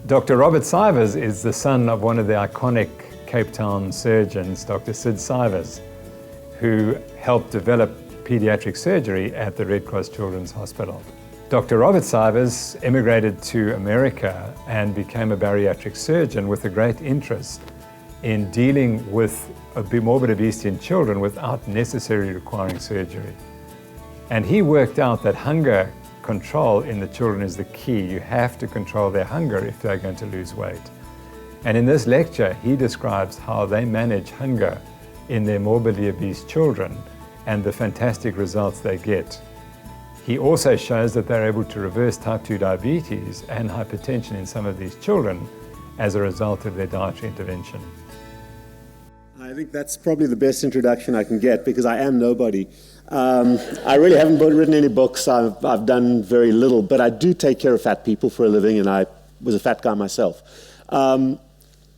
Dr. Robert Cywes is the son of one of the iconic Cape Town surgeons, Dr. Sid Cywes, who helped develop pediatric surgery at the Red Cross Children's Hospital. Dr. Robert Cywes immigrated to America and became a bariatric surgeon with a great interest in dealing with morbid obesity in children without necessarily requiring surgery. And he worked out that hunger control in the children is the key. You have to control their hunger if they're going to lose weight. And in this lecture, he describes how they manage hunger in their morbidly obese children and the fantastic results they get. He also shows that they're able to reverse type 2 diabetes and hypertension in some of these children as a result of their dietary intervention. I think that's probably the best introduction I can get because I am nobody. I really haven't written any books. I've done very little, but I do take care of fat people for a living, and I was a fat guy myself. I'm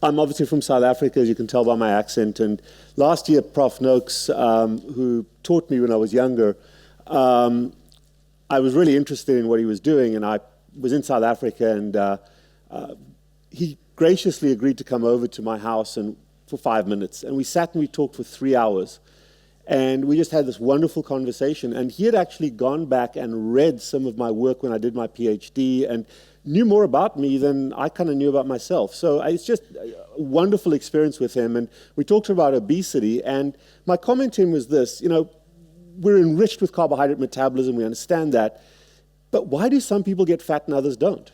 obviously from South Africa, as you can tell by my accent, and last year Prof. Noakes, who taught me when I was younger, I was really interested in what he was doing, and I was in South Africa, and he graciously agreed to come over to my house and for 5 minutes, and we sat and we talked for 3 hours. And we just had this wonderful conversation. And he had actually gone back and read some of my work when I did my PhD and knew more about me than I kind of knew about myself. So it's just a wonderful experience with him. And we talked about obesity. And my comment to him was this, we're enriched with carbohydrate metabolism, we understand that. But why do some people get fat and others don't?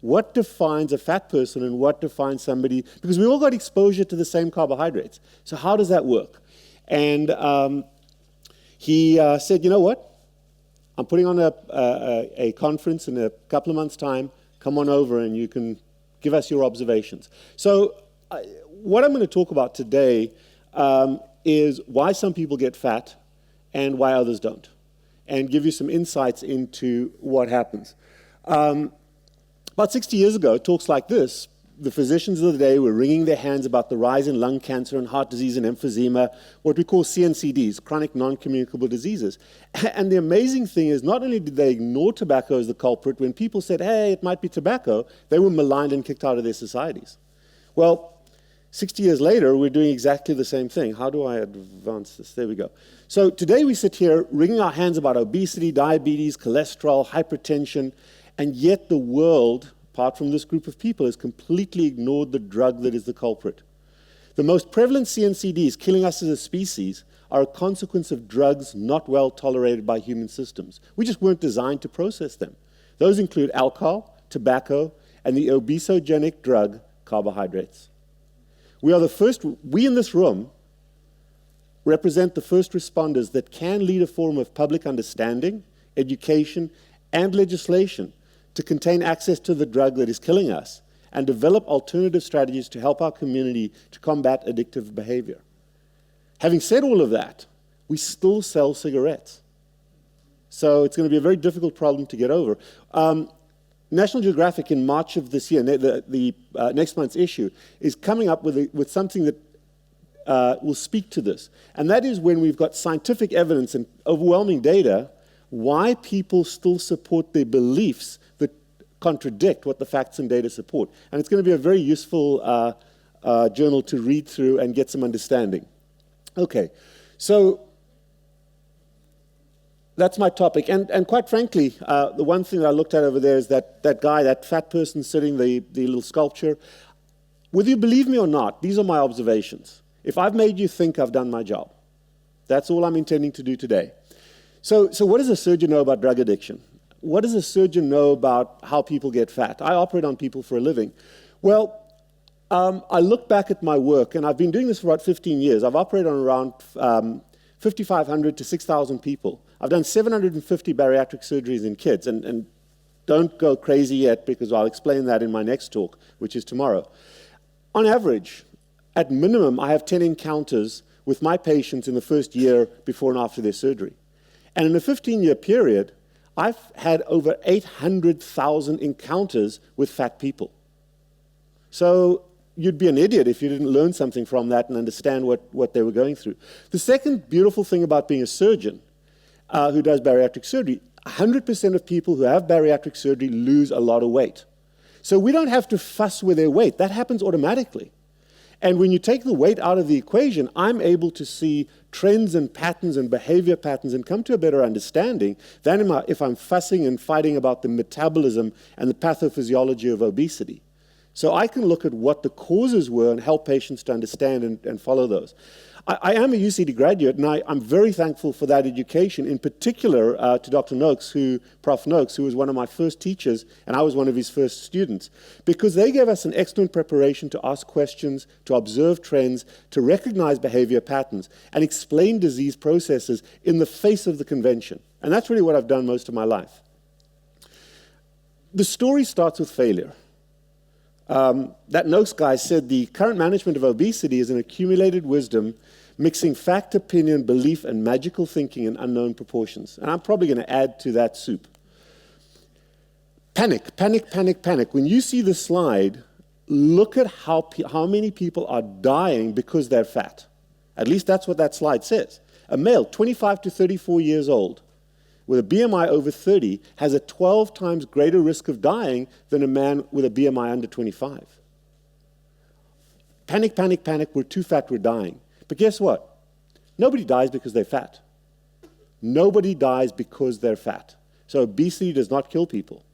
What defines a fat person and what defines somebody? Because we all got exposure to the same carbohydrates. So how does that work? And he said, you know what? I'm putting on a conference in a couple of months' time. Come on over and you can give us your observations. So what I'm going to talk about today is why some people get fat and why others don't, and give you some insights into what happens. About 60 years ago, talks like this, the physicians of the day were wringing their hands about the rise in lung cancer and heart disease and emphysema, what we call CNCDs, chronic non-communicable diseases. And the amazing thing is, not only did they ignore tobacco as the culprit, when people said, hey, it might be tobacco, they were maligned and kicked out of their societies. Well, 60 years later, we're doing exactly the same thing. How do I advance this? There we go. So today we sit here wringing our hands about obesity, diabetes, cholesterol, hypertension, and yet the world, apart from this group of people, has completely ignored the drug that is the culprit. The most prevalent CNCDs killing us as a species are a consequence of drugs not well tolerated by human systems. We just weren't designed to process them. Those include alcohol, tobacco, and the obesogenic drug, carbohydrates. We in this room represent the first responders that can lead a form of public understanding, education, and legislation to contain access to the drug that is killing us and develop alternative strategies to help our community to combat addictive behavior. Having said all of that, we still sell cigarettes. So it's going to be a very difficult problem to get over. National Geographic in March of this year, the next month's issue, is coming up with something that will speak to this. And that is when we've got scientific evidence and overwhelming data, why people still support their beliefs that contradict what the facts and data support. And it's going to be a very useful journal to read through and get some understanding. Okay, so that's my topic. And quite frankly, the one thing that I looked at over there is that guy, that fat person sitting, the little sculpture. Whether you believe me or not, these are my observations. If I've made you think, I've done my job. That's all I'm intending to do today. So what does a surgeon know about drug addiction? What does a surgeon know about how people get fat? I operate on people for a living. Well, I look back at my work, and I've been doing this for about 15 years. I've operated on around 5,500 to 6,000 people. I've done 750 bariatric surgeries in kids, and don't go crazy yet because I'll explain that in my next talk, which is tomorrow. On average, at minimum, I have 10 encounters with my patients in the first year before and after their surgery. And in a 15-year period, I've had over 800,000 encounters with fat people. So you'd be an idiot if you didn't learn something from that and understand what they were going through. The second beautiful thing about being a surgeon who does bariatric surgery, 100% of people who have bariatric surgery lose a lot of weight. So we don't have to fuss with their weight. That happens automatically. And when you take the weight out of the equation, I'm able to see trends and patterns and behavior patterns and come to a better understanding than if I'm fussing and fighting about the metabolism and the pathophysiology of obesity. So I can look at what the causes were and help patients to understand and follow those. I am a UCD graduate, and I'm very thankful for that education, in particular to Dr. Noakes, Prof. Noakes, who was one of my first teachers, and I was one of his first students, because they gave us an excellent preparation to ask questions, to observe trends, to recognize behavior patterns, and explain disease processes in the face of the convention. And that's really what I've done most of my life. The story starts with failure. That Noakes guy said the current management of obesity is an accumulated wisdom mixing fact, opinion, belief, and magical thinking in unknown proportions. And I'm probably going to add to that soup. Panic, panic, panic, panic. When you see the slide, look at how many people are dying because they're fat. At least that's what that slide says. A male, 25 to 34 years old, with a BMI over 30, has a 12 times greater risk of dying than a man with a BMI under 25. Panic, panic, panic, we're too fat, we're dying. But guess what? Nobody dies because they're fat. Nobody dies because they're fat. So obesity does not kill people,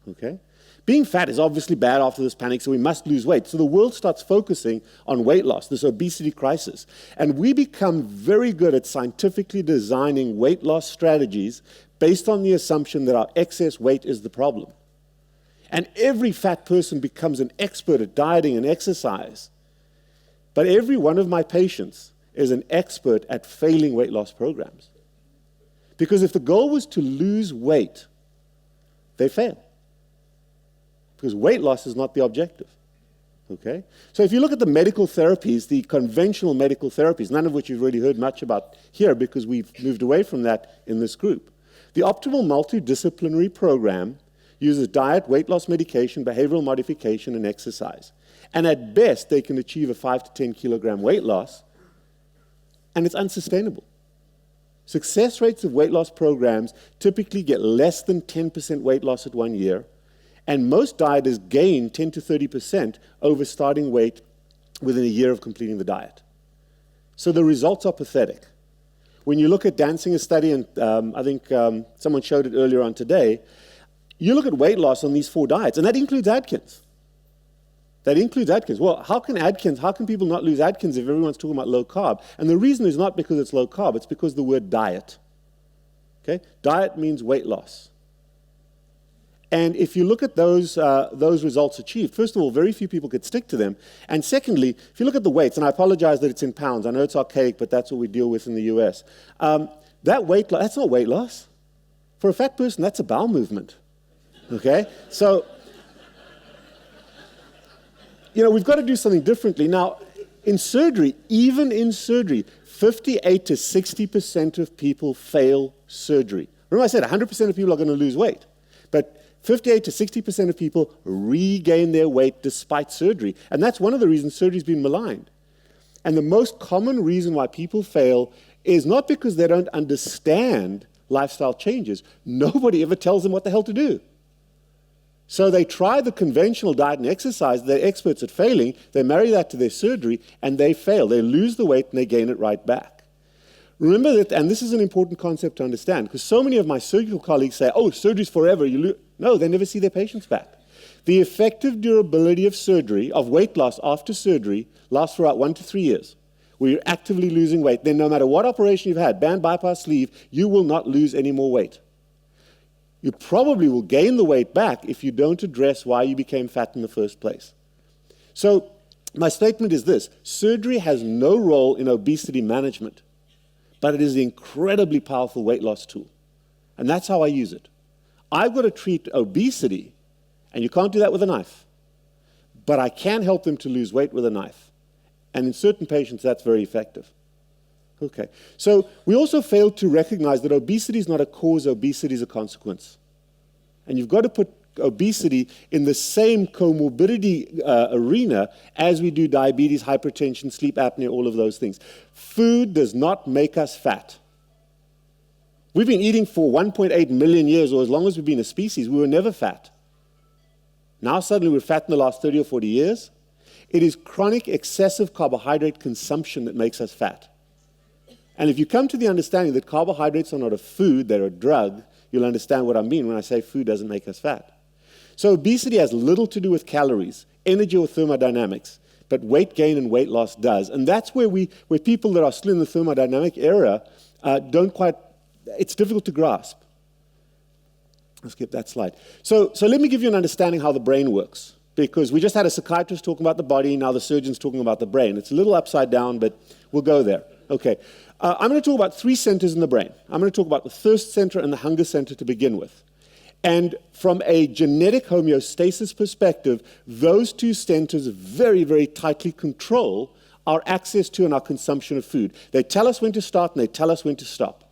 okay? Being fat is obviously bad after this panic, so we must lose weight. So the world starts focusing on weight loss, this obesity crisis. And we become very good at scientifically designing weight loss strategies based on the assumption that our excess weight is the problem. And every fat person becomes an expert at dieting and exercise. But every one of my patients is an expert at failing weight loss programs. Because if the goal was to lose weight, they fail. Because weight loss is not the objective, okay? So if you look at the medical therapies, the conventional medical therapies, none of which you've really heard much about here because we've moved away from that in this group. The optimal multidisciplinary program uses diet, weight loss medication, behavioral modification, and exercise. And at best, they can achieve a 5 to 10 kilogram weight loss, and it's unsustainable. Success rates of weight loss programs typically get less than 10% weight loss at 1 year, and most dieters gain 10 to 30% over starting weight within a year of completing the diet. So the results are pathetic. When you look at Dansinger's study, and I think someone showed it earlier on today, you look at weight loss on these 4 diets, and that includes Atkins. That includes Atkins. Well, how can people not lose Atkins if everyone's talking about low carb? And the reason is not because it's low carb, it's because the word diet. Okay? Diet means weight loss. And if you look at those results achieved, first of all, very few people could stick to them. And secondly, if you look at the weights, and I apologize that it's in pounds. I know it's archaic, but that's what we deal with in the US. That weight loss, that's not weight loss. For a fat person, that's a bowel movement. Okay? So, we've got to do something differently. Now, in surgery, even in surgery, 58 to 60% of people fail surgery. Remember I said 100% of people are going to lose weight. But 58 to 60% of people regain their weight despite surgery. And that's one of the reasons surgery's been maligned. And the most common reason why people fail is not because they don't understand lifestyle changes. Nobody ever tells them what the hell to do. So they try the conventional diet and exercise, they're experts at failing, they marry that to their surgery, and they fail. They lose the weight and they gain it right back. Remember that, and this is an important concept to understand, because so many of my surgical colleagues say, oh, surgery's forever. No, they never see their patients back. The effective durability of surgery, of weight loss after surgery, lasts for about 1 to 3 years, where you're actively losing weight. Then no matter what operation you've had, band, bypass, sleeve, you will not lose any more weight. You probably will gain the weight back if you don't address why you became fat in the first place. So my statement is this: surgery has no role in obesity management, but it is an incredibly powerful weight loss tool. And that's how I use it. I've got to treat obesity, and you can't do that with a knife. But I can help them to lose weight with a knife. And in certain patients, that's very effective. Okay, so we also failed to recognize that obesity is not a cause, obesity is a consequence. And you've got to put obesity in the same comorbidity arena as we do diabetes, hypertension, sleep apnea, all of those things. Food does not make us fat. We've been eating for 1.8 million years, or as long as we've been a species, we were never fat. Now suddenly we're fat in the last 30 or 40 years. It is chronic excessive carbohydrate consumption that makes us fat. And if you come to the understanding that carbohydrates are not a food, they're a drug, you'll understand what I mean when I say food doesn't make us fat. So obesity has little to do with calories, energy or thermodynamics, but weight gain and weight loss does. And that's where people that are still in the thermodynamic era it's difficult to grasp. I'll skip that slide. So let me give you an understanding how the brain works, because we just had a psychiatrist talking about the body, now the surgeon's talking about the brain. It's a little upside down, but we'll go there. Okay. I'm going to talk about 3 centers in the brain. I'm going to talk about the thirst center and the hunger center to begin with. And from a genetic homeostasis perspective, those 2 centers very, very tightly control our access to and our consumption of food. They tell us when to start and they tell us when to stop.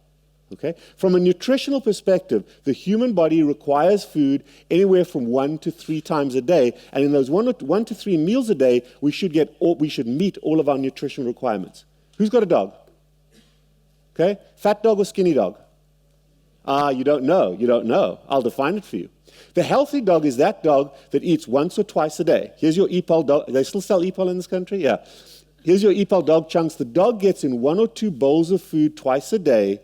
Okay? From a nutritional perspective, the human body requires food anywhere from 1 to 3 times a day, and in those 1 to 3 meals a day, we should meet all of our nutritional requirements. Who's got a dog? Okay? Fat dog or skinny dog? You don't know. You don't know. I'll define it for you. The healthy dog is that dog that eats once or twice a day. Here's your EPAL dog. They still sell EPAL in this country? Yeah. Here's your EPAL dog chunks. The dog gets in 1 or 2 bowls of food twice a day,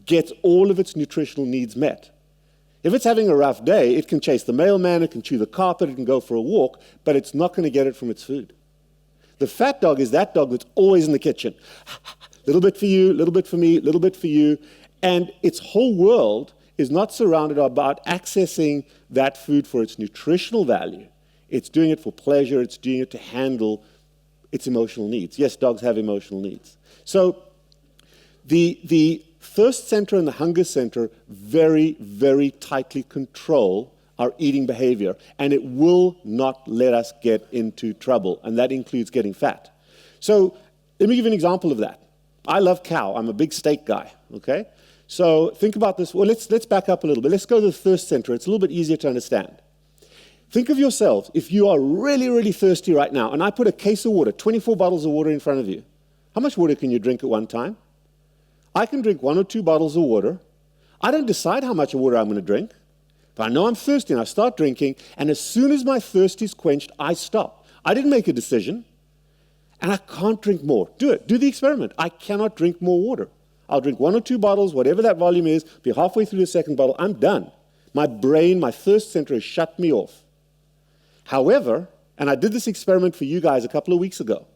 gets all of its nutritional needs met. If it's having a rough day, it can chase the mailman, it can chew the carpet, it can go for a walk, but it's not going to get it from its food. The fat dog is that dog that's always in the kitchen. Little bit for you, little bit for me, little bit for you. And its whole world is not surrounded about accessing that food for its nutritional value. It's doing it for pleasure. It's doing it to handle its emotional needs. Yes, dogs have emotional needs. So the thirst center and the hunger center very, very tightly control our eating behavior, and it will not let us get into trouble, and that includes getting fat. So let me give you an example of that. I love cow. I'm a big steak guy, okay? So think about this. Well, let's back up a little bit. Let's go to the thirst center. It's a little bit easier to understand. Think of yourselves. If you are really, really thirsty right now, and I put a case of water, 24 bottles of water in front of you, how much water can you drink at one time? I can drink 1 or 2 bottles of water. I don't decide how much water I'm going to drink, but I know I'm thirsty, and I start drinking, and as soon as my thirst is quenched, I stop. I didn't make a decision, and I can't drink more. Do it. Do the experiment. I cannot drink more water. I'll drink 1 or 2 bottles, whatever that volume is, be halfway through the second bottle, I'm done. My brain, my thirst center has shut me off. However, and I did this experiment for you guys a couple of weeks ago,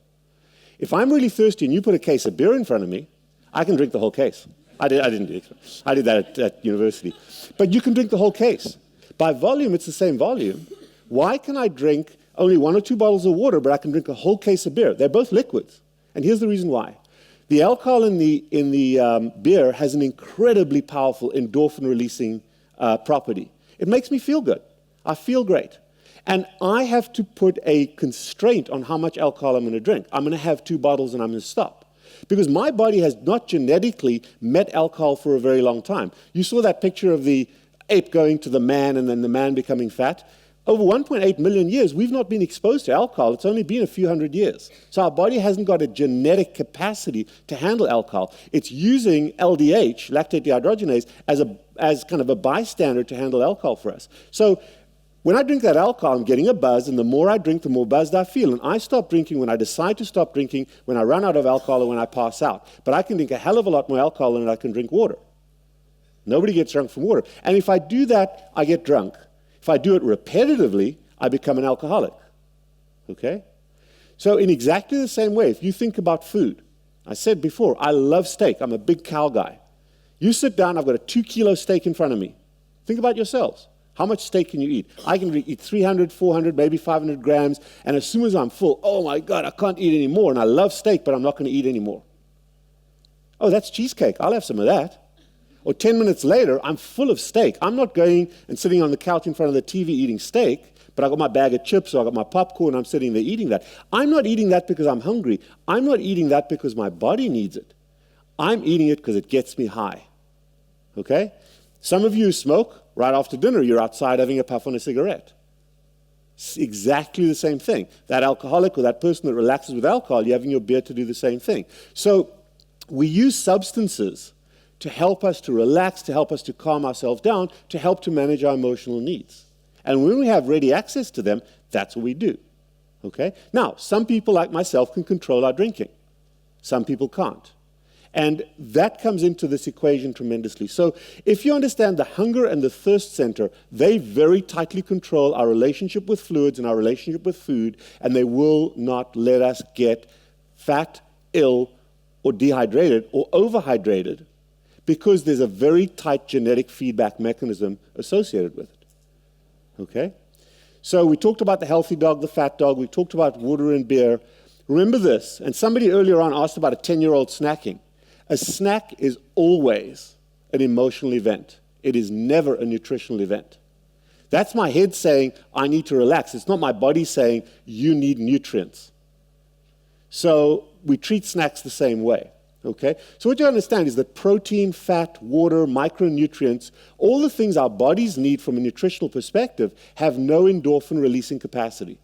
if I'm really thirsty and you put a case of beer in front of me, I can drink the whole case. I didn't do it. I did that at university. But you can drink the whole case. By volume, it's the same volume. Why can I drink only 1 or 2 bottles of water, but I can drink a whole case of beer? They're both liquids. And here's the reason why. The alcohol in the beer has an incredibly powerful endorphin-releasing property. It makes me feel good. I feel great. And I have to put a constraint on how much alcohol I'm going to drink. I'm going to have 2 bottles and I'm going to stop. Because my body has not genetically met alcohol for a very long time. You saw that picture of the ape going to the man and then the man becoming fat. Over 1.8 million years, we've not been exposed to alcohol. It's only been a few hundred years. So our body hasn't got a genetic capacity to handle alcohol. It's using LDH, lactate dehydrogenase, as kind of a bystander to handle alcohol for us. So when I drink that alcohol, I'm getting a buzz, and the more I drink, the more buzzed I feel. And I stop drinking when I decide to stop drinking, when I run out of alcohol, or when I pass out. But I can drink a hell of a lot more alcohol than I can drink water. Nobody gets drunk from water. And if I do that, I get drunk. If I do it repetitively, I become an alcoholic. Okay? So in exactly the same way, if you think about food, I said before, I love steak. I'm a big cow guy. You sit down, I've got a 2-kilo steak in front of me. Think about yourselves. How much steak can you eat? I can eat 300, 400, maybe 500 grams, and as soon as I'm full, oh my God, I can't eat any more, and I love steak, but I'm not going to eat any more. Oh, that's cheesecake. I'll have some of that. Or 10 minutes later, I'm full of steak. I'm not going and sitting on the couch in front of the TV eating steak, but I got my bag of chips or I got my popcorn, I'm sitting there eating that. I'm not eating that because I'm hungry. I'm not eating that because my body needs it. I'm eating it because it gets me high. Okay? Some of you smoke. Right after dinner, you're outside having a puff on a cigarette. It's exactly the same thing. That alcoholic or that person that relaxes with alcohol, you're having your beer to do the same thing. So we use substances to help us to relax, to help us to calm ourselves down, to help to manage our emotional needs. And when we have ready access to them, that's what we do. Okay? Now, some people like myself can control our drinking. Some people can't. And that comes into this equation tremendously. So if you understand the hunger and the thirst center, they very tightly control our relationship with fluids and our relationship with food, and they will not let us get fat, ill, or dehydrated or overhydrated, because there's a very tight genetic feedback mechanism associated with it. Okay? So we talked about the healthy dog, the fat dog. We talked about water and beer. Remember this, and somebody earlier on asked about a 10-year-old snacking. A snack is always an emotional event. It is never a nutritional event. That's my head saying, I need to relax. It's not my body saying, you need nutrients. So we treat snacks the same way. Okay? So what you understand is that protein, fat, water, micronutrients, all the things our bodies need from a nutritional perspective have no endorphin-releasing capacity.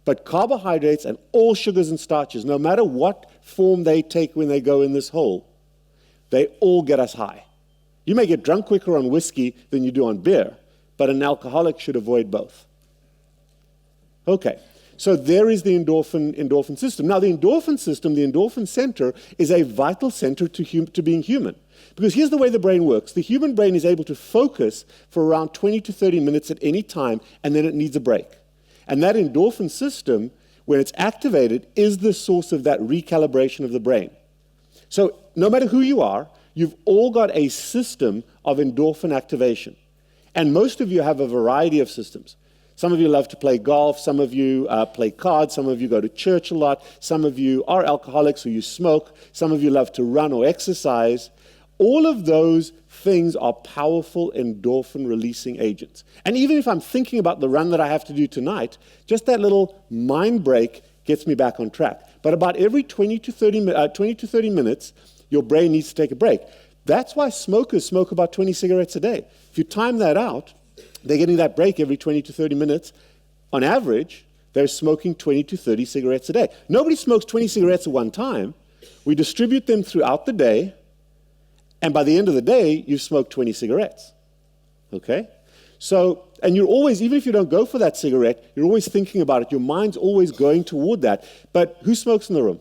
But carbohydrates and all sugars and starches, no matter what form they take when they go in this hole, they all get us high. You may get drunk quicker on whiskey than you do on beer, but an alcoholic should avoid both. Okay, so there is the endorphin system. Now, the endorphin system, the endorphin center, is a vital center to being human. Because here's the way the brain works. The human brain is able to focus for around 20 to 30 minutes at any time, and then it needs a break. And that endorphin system, when it's activated, is the source of that recalibration of the brain. So no matter who you are, you've all got a system of endorphin activation. And most of you have a variety of systems. Some of you love to play golf, some of you play cards, some of you go to church a lot, some of you are alcoholics or you smoke, some of you love to run or exercise. All of those things are powerful endorphin-releasing agents. And even if I'm thinking about the run that I have to do tonight, just that little mind break gets me back on track. But about every 20 to 30 minutes, your brain needs to take a break. That's why smokers smoke about 20 cigarettes a day. If you time that out, they're getting that break every 20 to 30 minutes. On average, they're smoking 20 to 30 cigarettes a day. Nobody smokes 20 cigarettes at one time. We distribute them throughout the day, and by the end of the day, you've smoked 20 cigarettes, okay? So, and you're always, even if you don't go for that cigarette, you're always thinking about it. Your mind's always going toward that. But who smokes in the room?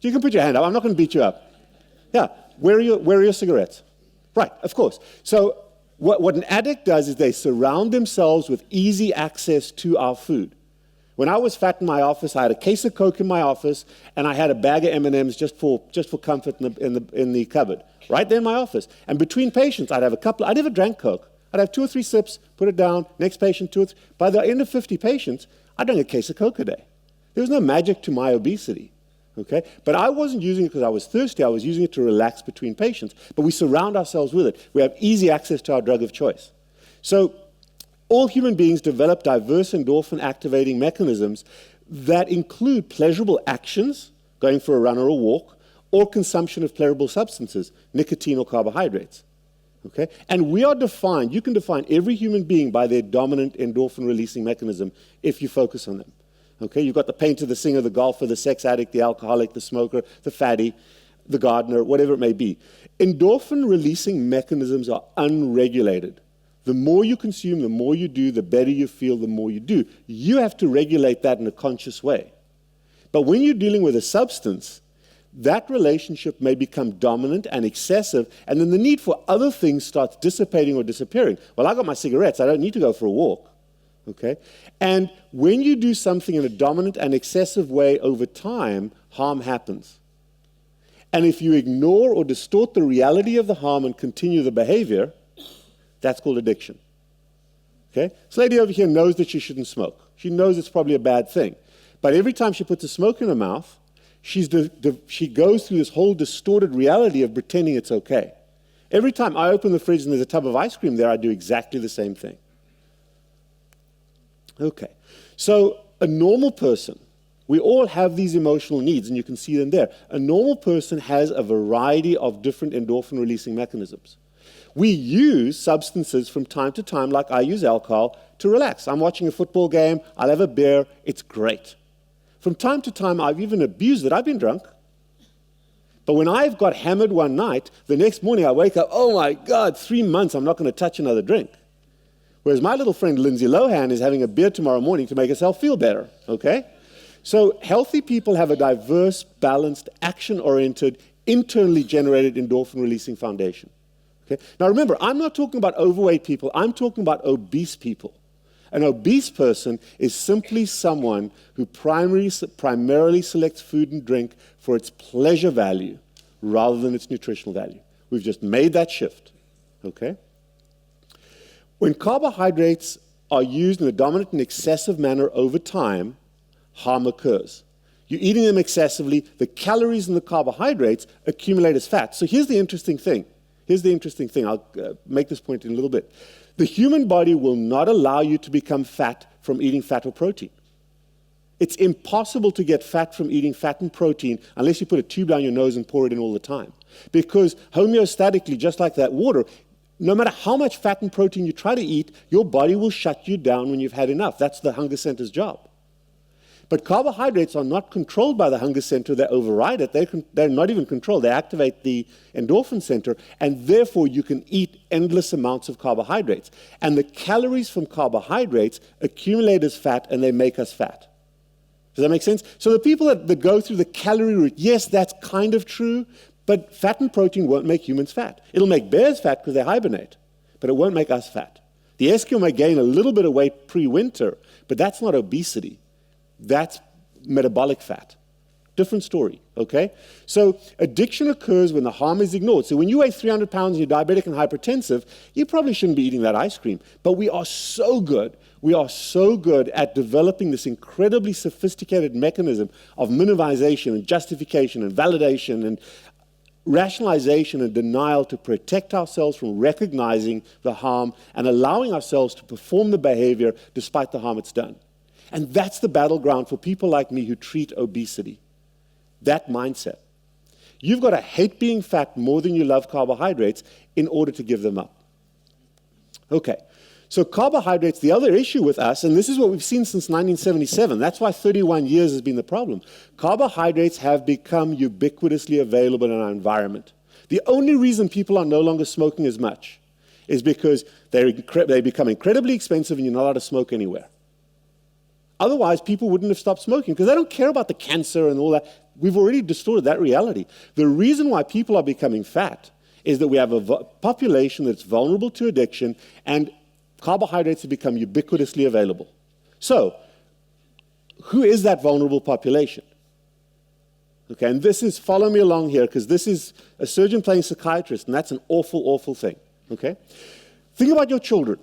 You can put your hand up. I'm not going to beat you up. Yeah, where are your cigarettes? Right, of course. So what an addict does is they surround themselves with easy access to our food. When I was fat in my office, I had a case of Coke in my office, and I had a bag of M&Ms just for comfort in the cupboard, right there in my office. And between patients, I'd have a couple. I never drank Coke. I'd have 2 or 3 sips, put it down. Next patient, 2 or 3. By the end of 50 patients, I drank a case of Coke a day. There was no magic to my obesity, okay? But I wasn't using it because I was thirsty. I was using it to relax between patients. But we surround ourselves with it. We have easy access to our drug of choice. So all human beings develop diverse endorphin-activating mechanisms that include pleasurable actions, going for a run or a walk, or consumption of pleasurable substances, nicotine or carbohydrates. Okay? And we are defined, you can define every human being by their dominant endorphin-releasing mechanism if you focus on them. Okay? You've got the painter, the singer, the golfer, the sex addict, the alcoholic, the smoker, the fatty, the gardener, whatever it may be. Endorphin-releasing mechanisms are unregulated. The more you consume, the more you do, the better you feel, the more you do. You have to regulate that in a conscious way. But when you're dealing with a substance, that relationship may become dominant and excessive, and then the need for other things starts dissipating or disappearing. Well, I got my cigarettes. I don't need to go for a walk. Okay? And when you do something in a dominant and excessive way over time, harm happens. And if you ignore or distort the reality of the harm and continue the behavior, that's called addiction. Okay? This lady over here knows that she shouldn't smoke. She knows it's probably a bad thing. But every time she puts a smoke in her mouth, she goes through this whole distorted reality of pretending it's okay. Every time I open the fridge and there's a tub of ice cream there, I do exactly the same thing. Okay. So a normal person, we all have these emotional needs, and you can see them there. A normal person has a variety of different endorphin-releasing mechanisms. We use substances from time to time, like I use alcohol, to relax. I'm watching a football game, I'll have a beer, it's great. From time to time, I've even abused it. I've been drunk. But when I've got hammered one night, the next morning I wake up, oh my God, 3 months, I'm not going to touch another drink. Whereas my little friend Lindsay Lohan is having a beer tomorrow morning to make herself feel better, okay? So healthy people have a diverse, balanced, action-oriented, internally generated endorphin-releasing foundation. Okay? Now remember, I'm not talking about overweight people, I'm talking about obese people. An obese person is simply someone who primarily selects food and drink for its pleasure value rather than its nutritional value. We've just made that shift, okay? When carbohydrates are used in a dominant and excessive manner over time, harm occurs. You're eating them excessively, the calories in the carbohydrates accumulate as fat. So here's the interesting thing. I'll make this point in a little bit. The human body will not allow you to become fat from eating fat or protein. It's impossible to get fat from eating fat and protein unless you put a tube down your nose and pour it in all the time. Because homeostatically, just like that water, no matter how much fat and protein you try to eat, your body will shut you down when you've had enough. That's the hunger center's job. But carbohydrates are not controlled by the hunger center. They override it. They're not even controlled. They activate the endorphin center, and therefore you can eat endless amounts of carbohydrates. And the calories from carbohydrates accumulate as fat, and they make us fat. Does that make sense? So the people that go through the calorie route, yes, that's kind of true, but fat and protein won't make humans fat. It'll make bears fat because they hibernate, but it won't make us fat. The Eskimo may gain a little bit of weight pre-winter, but that's not obesity. That's metabolic fat. Different story, okay? So addiction occurs when the harm is ignored. So when you weigh 300 pounds and you're diabetic and hypertensive, you probably shouldn't be eating that ice cream. But we are so good at developing this incredibly sophisticated mechanism of minimization and justification and validation and rationalization and denial to protect ourselves from recognizing the harm and allowing ourselves to perform the behavior despite the harm it's done. And that's the battleground for people like me who treat obesity. That mindset. You've got to hate being fat more than you love carbohydrates in order to give them up. Okay, so carbohydrates, the other issue with us, and this is what we've seen since 1977, that's why 31 years has been the problem. Carbohydrates have become ubiquitously available in our environment. The only reason people are no longer smoking as much is because they become incredibly expensive and you're not allowed to smoke anywhere. Otherwise, people wouldn't have stopped smoking because they don't care about the cancer and all that. We've already distorted that reality. The reason why people are becoming fat is that we have a population that's vulnerable to addiction and carbohydrates have become ubiquitously available. So, who is that vulnerable population? Okay, and this is, follow me along here because this is a surgeon playing psychiatrist and that's an awful, awful thing. Okay? Think about your children.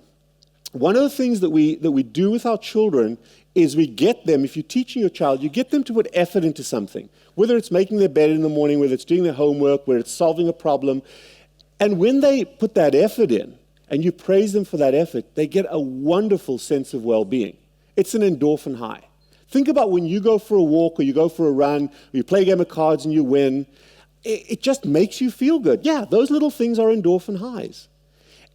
One of the things that we do with our children is we get them, if you're teaching your child, you get them to put effort into something, whether it's making their bed in the morning, whether it's doing their homework, whether it's solving a problem. And when they put that effort in, and you praise them for that effort, they get a wonderful sense of well-being. It's an endorphin high. Think about when you go for a walk, or you go for a run, or you play a game of cards and you win. It just makes you feel good. Yeah, those little things are endorphin highs.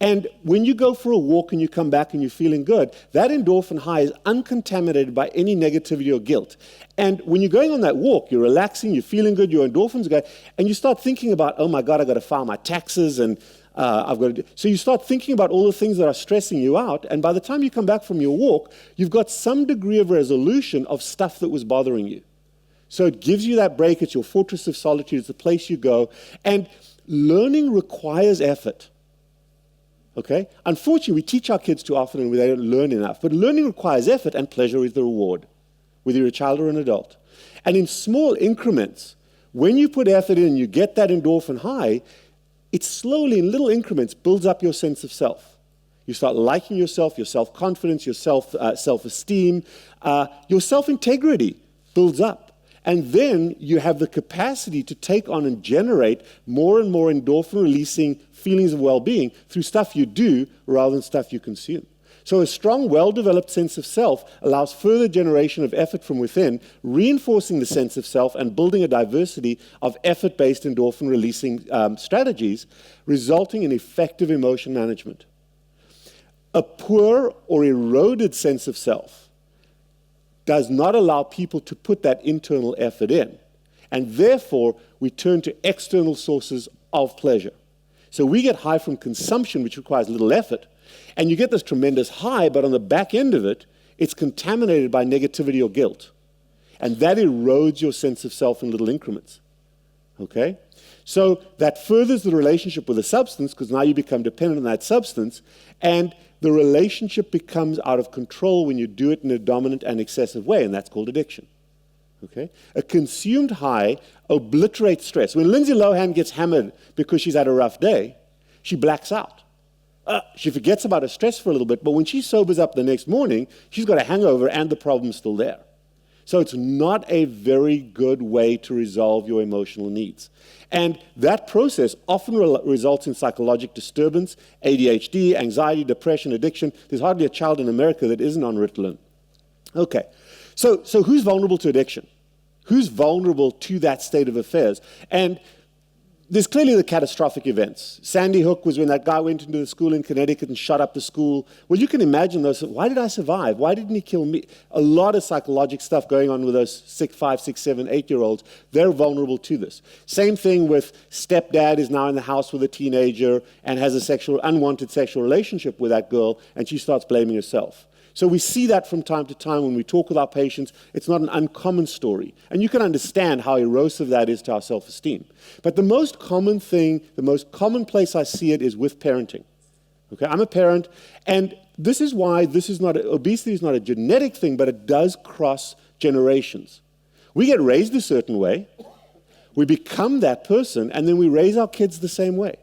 And when you go for a walk and you come back and you're feeling good, that endorphin high is uncontaminated by any negativity or guilt. And when you're going on that walk, you're relaxing, you're feeling good, your endorphins go, and you start thinking about, oh my God, I've got to file my taxes, and I've got to do. So you start thinking about all the things that are stressing you out, and by the time you come back from your walk, you've got some degree of resolution of stuff that was bothering you. So it gives you that break. It's your fortress of solitude. It's the place you go. And learning requires effort. Okay? Unfortunately, we teach our kids too often and they don't learn enough. But learning requires effort, and pleasure is the reward, whether you're a child or an adult. And in small increments, when you put effort in and you get that endorphin high, it slowly, in little increments, builds up your sense of self. You start liking yourself, your self-confidence, your self-esteem, your self-integrity builds up. And then you have the capacity to take on and generate more and more endorphin-releasing feelings of well-being through stuff you do rather than stuff you consume. So a strong, well-developed sense of self allows further generation of effort from within, reinforcing the sense of self and building a diversity of effort-based endorphin-releasing strategies, resulting in effective emotion management. A poor or eroded sense of self does not allow people to put that internal effort in. And therefore, we turn to external sources of pleasure. So we get high from consumption, which requires little effort, And you get this tremendous high, but on the back end of it, it's contaminated by negativity or guilt. And that erodes your sense of self in little increments. Okay? So that furthers the relationship with the substance, because now you become dependent on that substance, and the relationship becomes out of control when you do it in a dominant and excessive way, and that's called addiction. Okay? A consumed high obliterates stress. When Lindsay Lohan gets hammered because she's had a rough day, she blacks out. She forgets about her stress for a little bit, but when she sobers up the next morning, she's got a hangover and the problem's still there. So it's not a very good way to resolve your emotional needs. And that process often results in psychological disturbance, ADHD, anxiety, depression, addiction. There's hardly a child in America that isn't on Ritalin. Okay, so who's vulnerable to addiction? Who's vulnerable to that state of affairs? And there's clearly the catastrophic events. Sandy Hook was when that guy went into the school in Connecticut and shut up the school. Well, you can imagine those. Why did I survive? Why didn't he kill me? A lot of psychological stuff going on with those 5, 6, 7, 8-year-olds. They're vulnerable to this. Same thing with stepdad is now in the house with a teenager and has a unwanted sexual relationship with that girl, and she starts blaming herself. So we see that from time to time when we talk with our patients. It's not an uncommon story. And you can understand how erosive that is to our self-esteem. But the most common thing, the most common place I see it is with parenting. Okay, I'm a parent, and this is why obesity is not a genetic thing, but it does cross generations. We get raised a certain way, we become that person, and then we raise our kids the same way.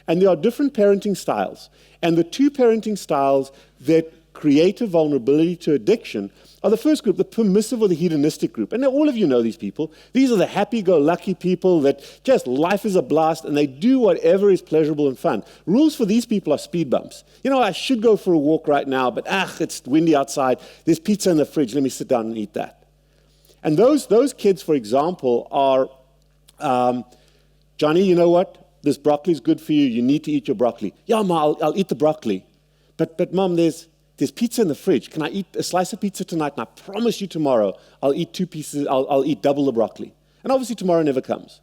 And there are different parenting styles. And the two parenting styles that create a vulnerability to addiction are the first group, the permissive or the hedonistic group. And all of you know these people. These are the happy-go-lucky people that just life is a blast and they do whatever is pleasurable and fun. Rules for these people are speed bumps. You know, I should go for a walk right now, but it's windy outside. There's pizza in the fridge. Let me sit down and eat that. And those kids, for example, are, Johnny, you know what? This broccoli is good for you. You need to eat your broccoli. Yeah, Ma, I'll eat the broccoli. But Mom, there's pizza in the fridge. Can I eat a slice of pizza tonight? And I promise you tomorrow, I'll eat 2 pieces, I'll eat double the broccoli. And obviously tomorrow never comes.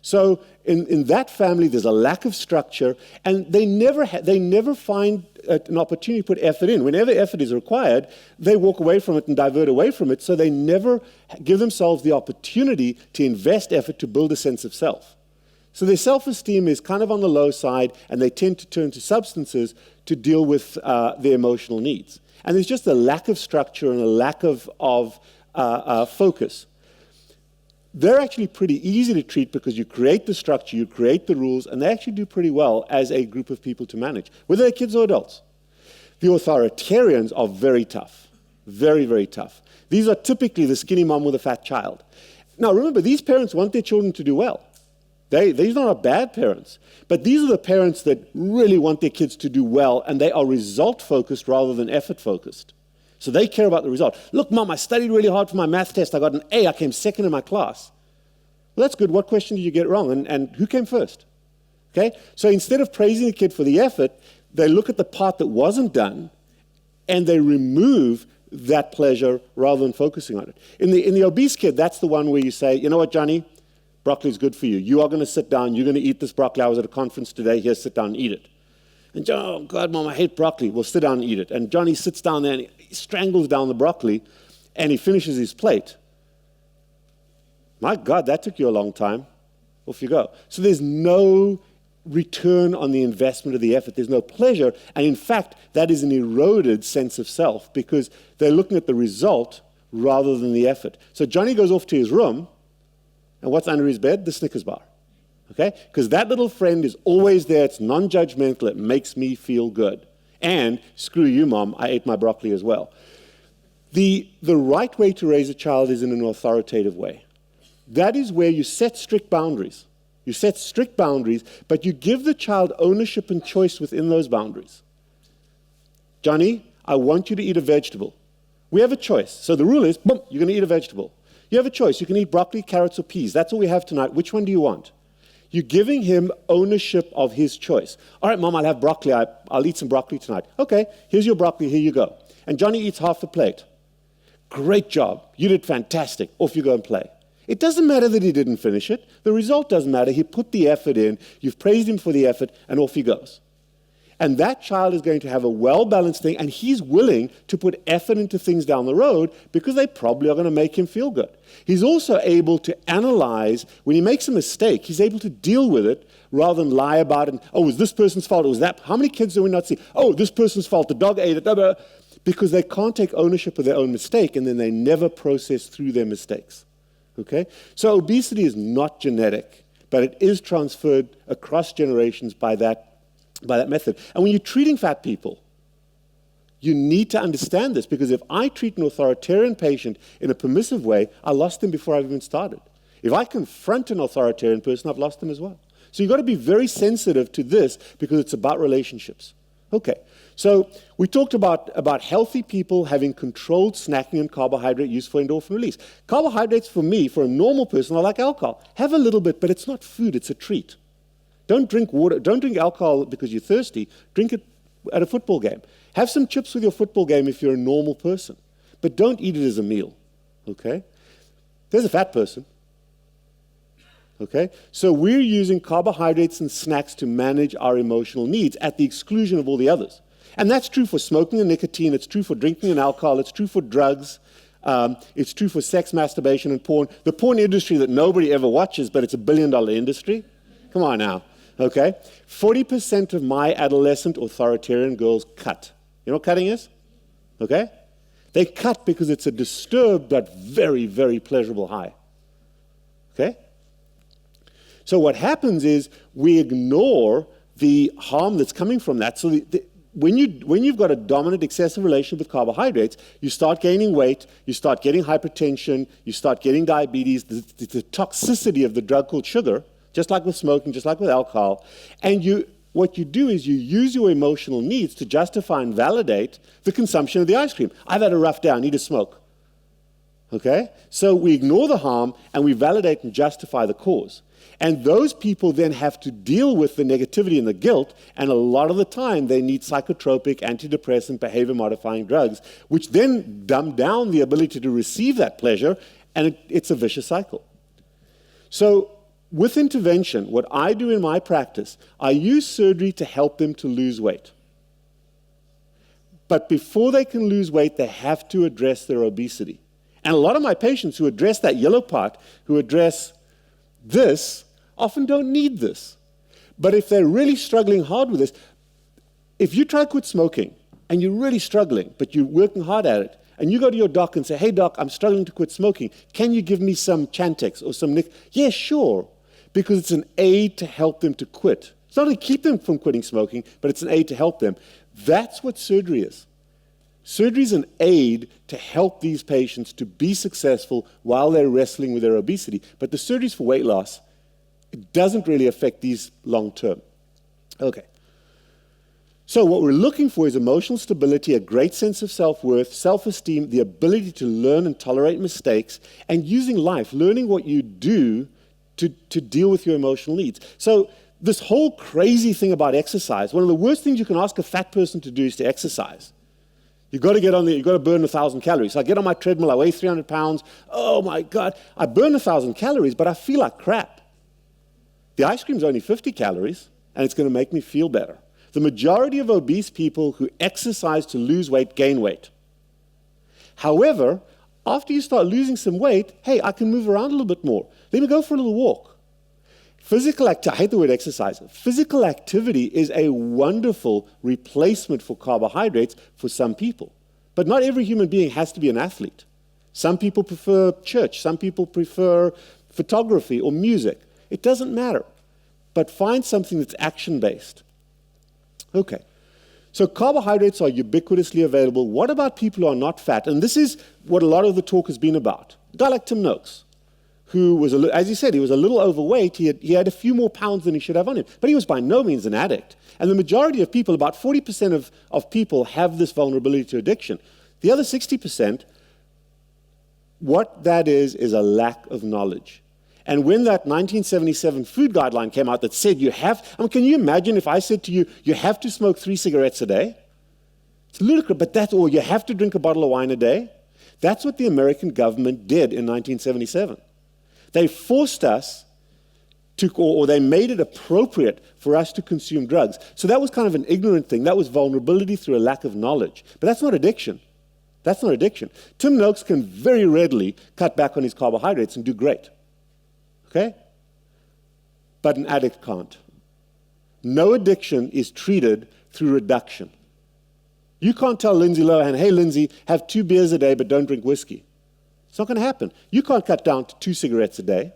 So in that family, there's a lack of structure, and they never find an opportunity to put effort in. Whenever effort is required, they walk away from it and divert away from it, so they never give themselves the opportunity to invest effort to build a sense of self. So their self-esteem is kind of on the low side, and they tend to turn to substances to deal with their emotional needs. And there's just a lack of structure and a lack of focus. They're actually pretty easy to treat because you create the structure, you create the rules, and they actually do pretty well as a group of people to manage, whether they're kids or adults. The authoritarians are very tough, very, very tough. These are typically the skinny mom with a fat child. Now remember, these parents want their children to do well. These are not bad parents, but these are the parents that really want their kids to do well, and they are result-focused rather than effort-focused. So they care about the result. Look, Mom, I studied really hard for my math test. I got an A. I came second in my class. Well, that's good. What question did you get wrong, and who came first? Okay? So instead of praising the kid for the effort, they look at the part that wasn't done, and they remove that pleasure rather than focusing on it. In the obese kid, that's the one where you say, you know what, Johnny? Broccoli is good for you. You are going to sit down. You're going to eat this broccoli. I was at a conference today. Here, sit down and eat it. And John, oh, God, Mom, I hate broccoli. Well, sit down and eat it. And Johnny sits down there and he strangles down the broccoli and he finishes his plate. My God, that took you a long time. Off you go. So there's no return on the investment of the effort. There's no pleasure. And in fact, that is an eroded sense of self because they're looking at the result rather than the effort. So Johnny goes off to his room. And what's under his bed? The Snickers bar. Okay? Because that little friend is always there. It's non-judgmental. It makes me feel good. And screw you, Mom, I ate my broccoli as well. The right way to raise a child is in an authoritative way. That is where you set strict boundaries. You set strict boundaries, but you give the child ownership and choice within those boundaries. Johnny, I want you to eat a vegetable. We have a choice. So the rule is, boom, you're going to eat a vegetable. You have a choice. You can eat broccoli, carrots, or peas. That's all we have tonight. Which one do you want? You're giving him ownership of his choice. All right, Mom, I'll have broccoli. I'll eat some broccoli tonight. Okay, here's your broccoli. Here you go. And Johnny eats half the plate. Great job. You did fantastic. Off you go and play. It doesn't matter that he didn't finish it. The result doesn't matter. He put the effort in. You've praised him for the effort, and off he goes. And that child is going to have a well-balanced thing, and he's willing to put effort into things down the road because they probably are going to make him feel good. He's also able to analyze. When he makes a mistake, he's able to deal with it rather than lie about it. And, oh, it was this person's fault, it was that. How many kids do we not see? Oh, this person's fault, the dog ate it. Blah, blah. Because they can't take ownership of their own mistake, and then they never process through their mistakes. Okay? So obesity is not genetic, but it is transferred across generations by that method. And when you're treating fat people, you need to understand this, because if I treat an authoritarian patient in a permissive way, I lost them before I've even started. If I confront an authoritarian person, I've lost them as well. So you've got to be very sensitive to this, because it's about relationships. Okay, so we talked about healthy people having controlled snacking and carbohydrate use for endorphin release. Carbohydrates, for me, for a normal person, are like alcohol. Have a little bit, but it's not food, it's a treat. Don't drink water, don't drink alcohol because you're thirsty. Drink it at a football game. Have some chips with your football game if you're a normal person. But don't eat it as a meal, okay? There's a fat person, okay? So we're using carbohydrates and snacks to manage our emotional needs at the exclusion of all the others. And that's true for smoking and nicotine, it's true for drinking and alcohol, it's true for drugs, it's true for sex, masturbation, and porn. The porn industry that nobody ever watches, but it's a billion-dollar industry. Come on now. Okay? 40% of my adolescent authoritarian girls cut. You know what cutting is? Okay? They cut because it's a disturbed but very, very pleasurable high. Okay? So what happens is we ignore the harm that's coming from that. So when you've got a dominant excessive relationship with carbohydrates, you start gaining weight, you start getting hypertension, you start getting diabetes, the toxicity of the drug called sugar, just like with smoking, just like with alcohol. And what you do is you use your emotional needs to justify and validate the consumption of the ice cream. I've had a rough day, I need to smoke. Okay? So we ignore the harm and we validate and justify the cause. And those people then have to deal with the negativity and the guilt, and a lot of the time they need psychotropic, antidepressant, behavior-modifying drugs, which then dumb down the ability to receive that pleasure, and it's a vicious cycle. So with intervention, what I do in my practice, I use surgery to help them to lose weight. But before they can lose weight, they have to address their obesity. And a lot of my patients who address that yellow part, who address this, often don't need this. But if they're really struggling hard with this, if you try to quit smoking and you're really struggling, but you're working hard at it, and you go to your doc and say, hey doc, I'm struggling to quit smoking, can you give me some Chantix or some Nic? Yeah, sure, because it's an aid to help them to quit. It's not to keep them from quitting smoking, but it's an aid to help them. That's what surgery is. Surgery is an aid to help these patients to be successful while they're wrestling with their obesity. But the surgery is for weight loss. It doesn't really affect these long term. Okay. So what we're looking for is emotional stability, a great sense of self-worth, self-esteem, the ability to learn and tolerate mistakes, and using life, learning what you do to deal with your emotional needs. So this whole crazy thing about exercise, one of the worst things you can ask a fat person to do is to exercise. You've got to get on there, you've got to burn 1,000 calories. So I get on my treadmill, I weigh 300 pounds. Oh my God, I burn 1,000 calories, but I feel like crap. The ice cream's only 50 calories, and it's going to make me feel better. The majority of obese people who exercise to lose weight gain weight. However, after you start losing some weight, hey, I can move around a little bit more. Let me go for a little walk. Physical activity, I hate the word exercise. Physical activity is a wonderful replacement for carbohydrates for some people. But not every human being has to be an athlete. Some people prefer church, some people prefer photography or music. It doesn't matter. But find something that's action-based. Okay. So carbohydrates are ubiquitously available. What about people who are not fat? And this is what a lot of the talk has been about. A guy like Tim Noakes, who was, as he said, he was a little overweight. He had a few more pounds than he should have on him. But he was by no means an addict. And the majority of people, about 40% of people, have this vulnerability to addiction. The other 60%, what that is a lack of knowledge. And when that 1977 food guideline came out that said you have, can you imagine if I said to you, you have to smoke 3 cigarettes a day? It's ludicrous, but that's all. You have to drink a bottle of wine a day? That's what the American government did in 1977. They forced us or they made it appropriate for us to consume drugs. So that was kind of an ignorant thing. That was vulnerability through a lack of knowledge. But that's not addiction. That's not addiction. Tim Noakes can very readily cut back on his carbohydrates and do great. Okay? But an addict can't. No addiction is treated through reduction. You can't tell Lindsay Lohan, hey, Lindsay, have 2 beers a day but don't drink whiskey. It's not going to happen. You can't cut down to 2 cigarettes a day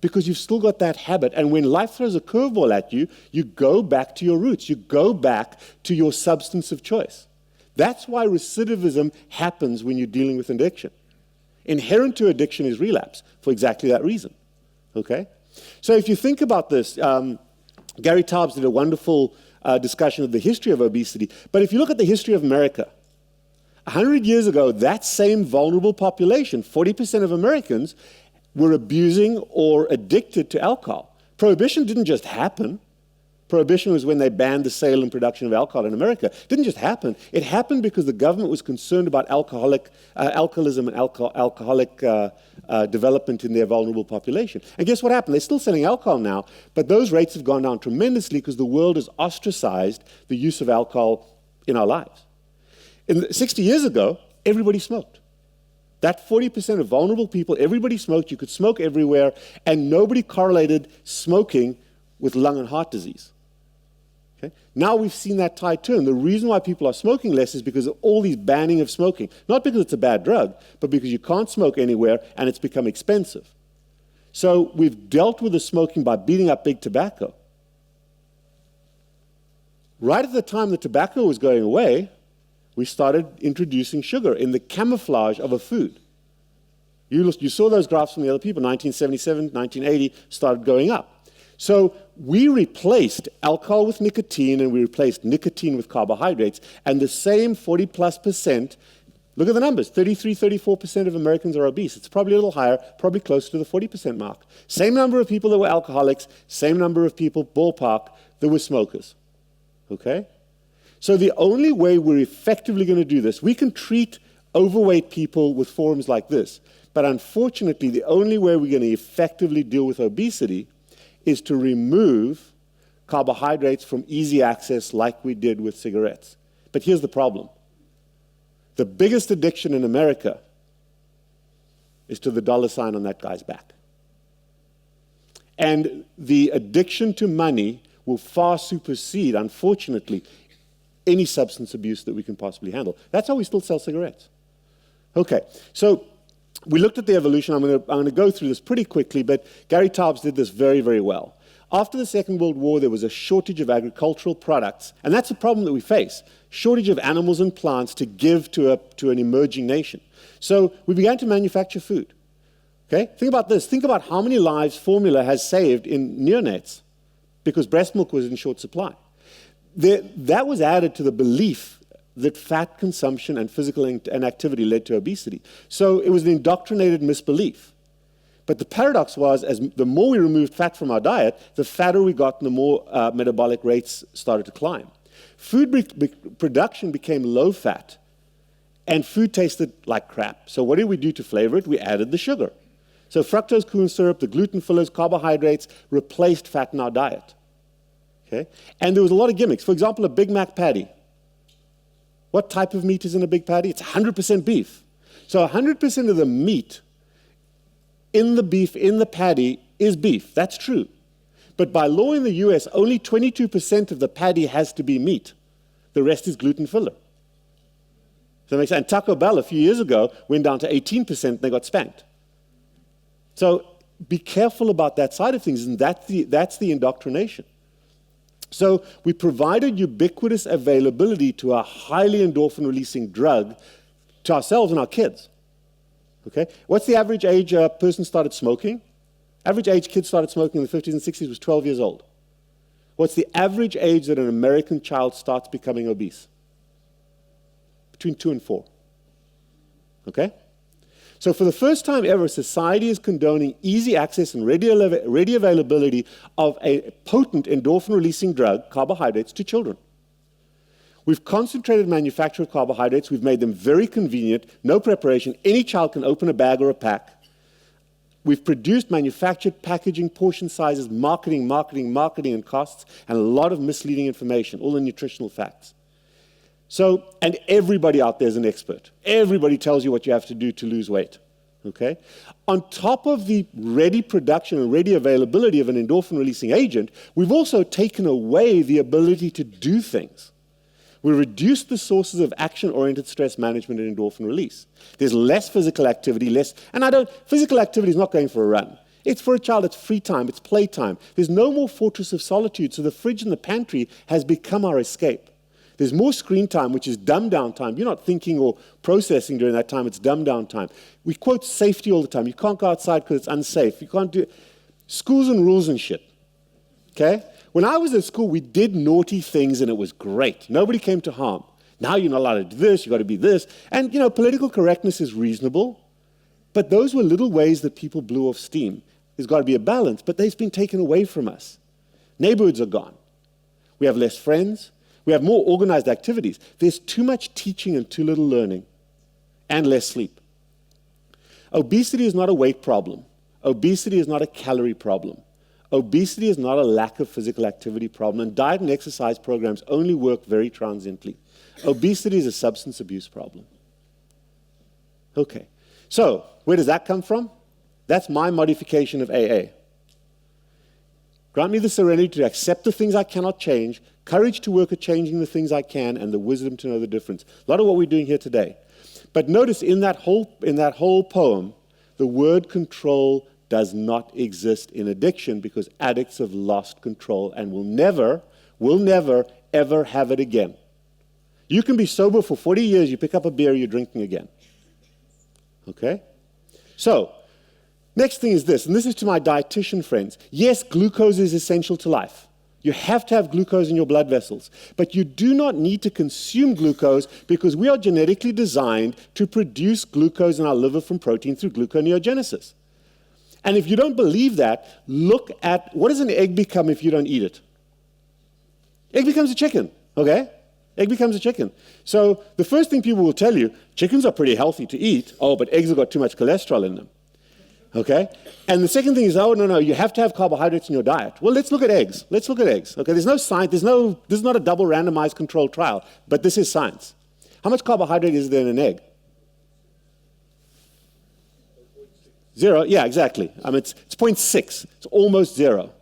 because you've still got that habit. And when life throws a curveball at you, you go back to your roots. You go back to your substance of choice. That's why recidivism happens when you're dealing with addiction. Inherent to addiction is relapse for exactly that reason. Okay? So if you think about this, Gary Taubes did a wonderful discussion of the history of obesity. But if you look at the history of America, 100 years ago, that same vulnerable population, 40% of Americans, were abusing or addicted to alcohol. Prohibition didn't just happen. Prohibition was when they banned the sale and production of alcohol in America. It didn't just happen. It happened because the government was concerned about alcoholism and alcoholic development in their vulnerable population. And guess what happened? They're still selling alcohol now, but those rates have gone down tremendously because the world has ostracized the use of alcohol in our lives. 60 years ago, everybody smoked. That 40% of vulnerable people, everybody smoked. You could smoke everywhere, and nobody correlated smoking with lung and heart disease. Okay? Now we've seen that tide turn. The reason why people are smoking less is because of all these banning of smoking. Not because it's a bad drug, but because you can't smoke anywhere and it's become expensive. So we've dealt with the smoking by beating up big tobacco. Right at the time the tobacco was going away, we started introducing sugar in the camouflage of a food. You saw those graphs from the other people. 1977, 1980 started going up. So we replaced alcohol with nicotine, and we replaced nicotine with carbohydrates, and the same 40+%, look at the numbers, 33, 34% of Americans are obese. It's probably a little higher, probably closer to the 40% mark. Same number of people that were alcoholics, same number of people, ballpark, that were smokers. Okay? So the only way we're effectively going to do this, we can treat overweight people with forums like this, but unfortunately the only way we're going to effectively deal with obesity is to remove carbohydrates from easy access like we did with cigarettes. But here's the problem. The biggest addiction in America is to the dollar sign on that guy's back. And the addiction to money will far supersede, unfortunately, any substance abuse that we can possibly handle. That's how we still sell cigarettes. Okay, so we looked at the evolution. I'm going to go through this pretty quickly, but Gary Taubes did this very, very well. After the Second World War, there was a shortage of agricultural products, and that's a problem that we face, shortage of animals and plants to give to an emerging nation. So we began to manufacture food. Okay, think about this. Think about how many lives formula has saved in neonates because breast milk was in short supply. That was added to the belief that fat consumption and physical inactivity led to obesity. So it was an indoctrinated misbelief. But the paradox was, the more we removed fat from our diet, the fatter we got and the more metabolic rates started to climb. Food production became low fat, and food tasted like crap. So what did we do to flavor it? We added the sugar. So fructose corn syrup, the gluten fillers, carbohydrates replaced fat in our diet. Okay? And there was a lot of gimmicks. For example, a Big Mac patty. What type of meat is in a big patty? It's 100% beef. So 100% of the meat in the beef, in the patty, is beef. That's true. But by law in the US, only 22% of the patty has to be meat. The rest is gluten filler. So that makes sense. And Taco Bell a few years ago went down to 18% and they got spanked. So be careful about that side of things, and that's the indoctrination. So we provided ubiquitous availability to a highly endorphin-releasing drug to ourselves and our kids. Okay? What's the average age a person started smoking? Average age kids started smoking in the 50s and 60s was 12 years old. What's the average age that an American child starts becoming obese? Between 2 and 4. Okay? So for the first time ever, society is condoning easy access and ready availability of a potent endorphin-releasing drug, carbohydrates, to children. We've concentrated manufacture of carbohydrates. We've made them very convenient, no preparation. Any child can open a bag or a pack. We've produced, manufactured, packaging, portion sizes, marketing, and costs, and a lot of misleading information, all the nutritional facts. So, and everybody out there is an expert. Everybody tells you what you have to do to lose weight, okay? On top of the ready production and ready availability of an endorphin-releasing agent, we've also taken away the ability to do things. We reduced the sources of action-oriented stress management and endorphin release. There's less physical activity, physical activity is not going for a run. It's for a child, it's free time, it's playtime. There's no more fortress of solitude, so the fridge and the pantry has become our escape. There's more screen time, which is dumbed down time. You're not thinking or processing during that time, it's dumbed down time. We quote safety all the time. You can't go outside because it's unsafe. You can't do schools and rules and shit, okay? When I was at school, we did naughty things and it was great. Nobody came to harm. Now you're not allowed to do this, you've got to be this. And, political correctness is reasonable, but those were little ways that people blew off steam. There's got to be a balance, but they've been taken away from us. Neighborhoods are gone. We have less friends. We have more organized activities. There's too much teaching and too little learning, and less sleep. Obesity is not a weight problem. Obesity is not a calorie problem. Obesity is not a lack of physical activity problem, and diet and exercise programs only work very transiently. Obesity is a substance abuse problem. Okay, so where does that come from? That's my modification of AA. Grant me the serenity to accept the things I cannot change, courage to work at changing the things I can, and the wisdom to know the difference. A lot of what we're doing here today. But notice in that whole poem, the word control does not exist in addiction because addicts have lost control and will never, ever have it again. You can be sober for 40 years, you pick up a beer, you're drinking again. Okay? So, next thing is this, and this is to my dietitian friends. Yes, glucose is essential to life. You have to have glucose in your blood vessels. But you do not need to consume glucose because we are genetically designed to produce glucose in our liver from protein through gluconeogenesis. And if you don't believe that, look at what does an egg become if you don't eat it? Egg becomes a chicken, okay? Egg becomes a chicken. So the first thing people will tell you, chickens are pretty healthy to eat. Oh, but eggs have got too much cholesterol in them. Okay? And the second thing is, oh, no, you have to have carbohydrates in your diet. Well, let's look at eggs. Okay, there's no science, this is not a double randomized controlled trial, but this is science. How much carbohydrate is there in an egg? 0, yeah, exactly. It's 0.6. It's almost zero.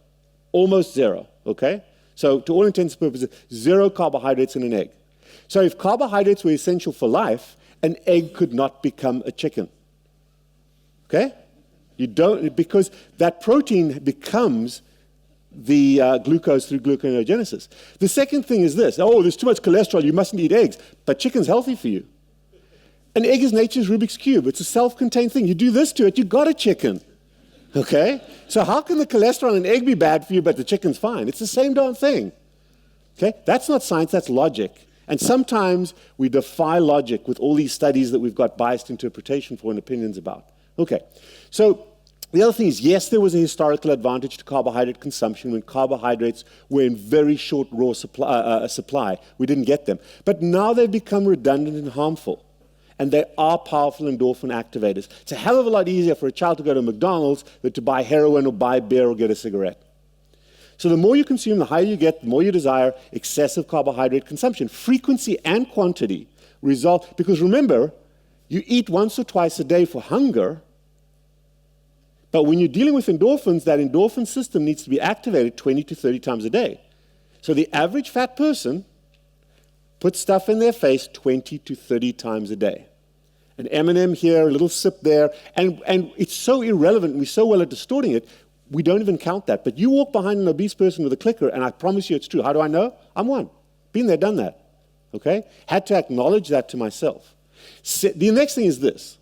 Almost zero, okay? So to all intents and purposes, 0 carbohydrates in an egg. So if carbohydrates were essential for life, an egg could not become a chicken. Okay? You don't, because that protein becomes the glucose through gluconeogenesis. The second thing is this, oh, there's too much cholesterol, you mustn't eat eggs, but chicken's healthy for you. An egg is nature's Rubik's Cube. It's a self-contained thing. You do this to it, you got a chicken. Okay? So how can the cholesterol in an egg be bad for you, but the chicken's fine? It's the same darn thing. Okay? That's not science, that's logic. And sometimes we defy logic with all these studies that we've got biased interpretation for and opinions about. Okay. So the other thing is, yes, there was a historical advantage to carbohydrate consumption when carbohydrates were in very short raw supply. We didn't get them. But now they've become redundant and harmful. And they are powerful endorphin activators. It's a hell of a lot easier for a child to go to McDonald's than to buy heroin or buy beer or get a cigarette. So the more you consume, the higher you get, the more you desire excessive carbohydrate consumption. Frequency and quantity result, because remember, you eat once or twice a day for hunger, but when you're dealing with endorphins, that endorphin system needs to be activated 20 to 30 times a day. So the average fat person puts stuff in their face 20 to 30 times a day. An M&M here, a little sip there, and it's so irrelevant, and we're so well at distorting it, we don't even count that. But you walk behind an obese person with a clicker, and I promise you it's true. How do I know? I'm one. Been there, done that. Okay? Had to acknowledge that to myself. The next thing is this.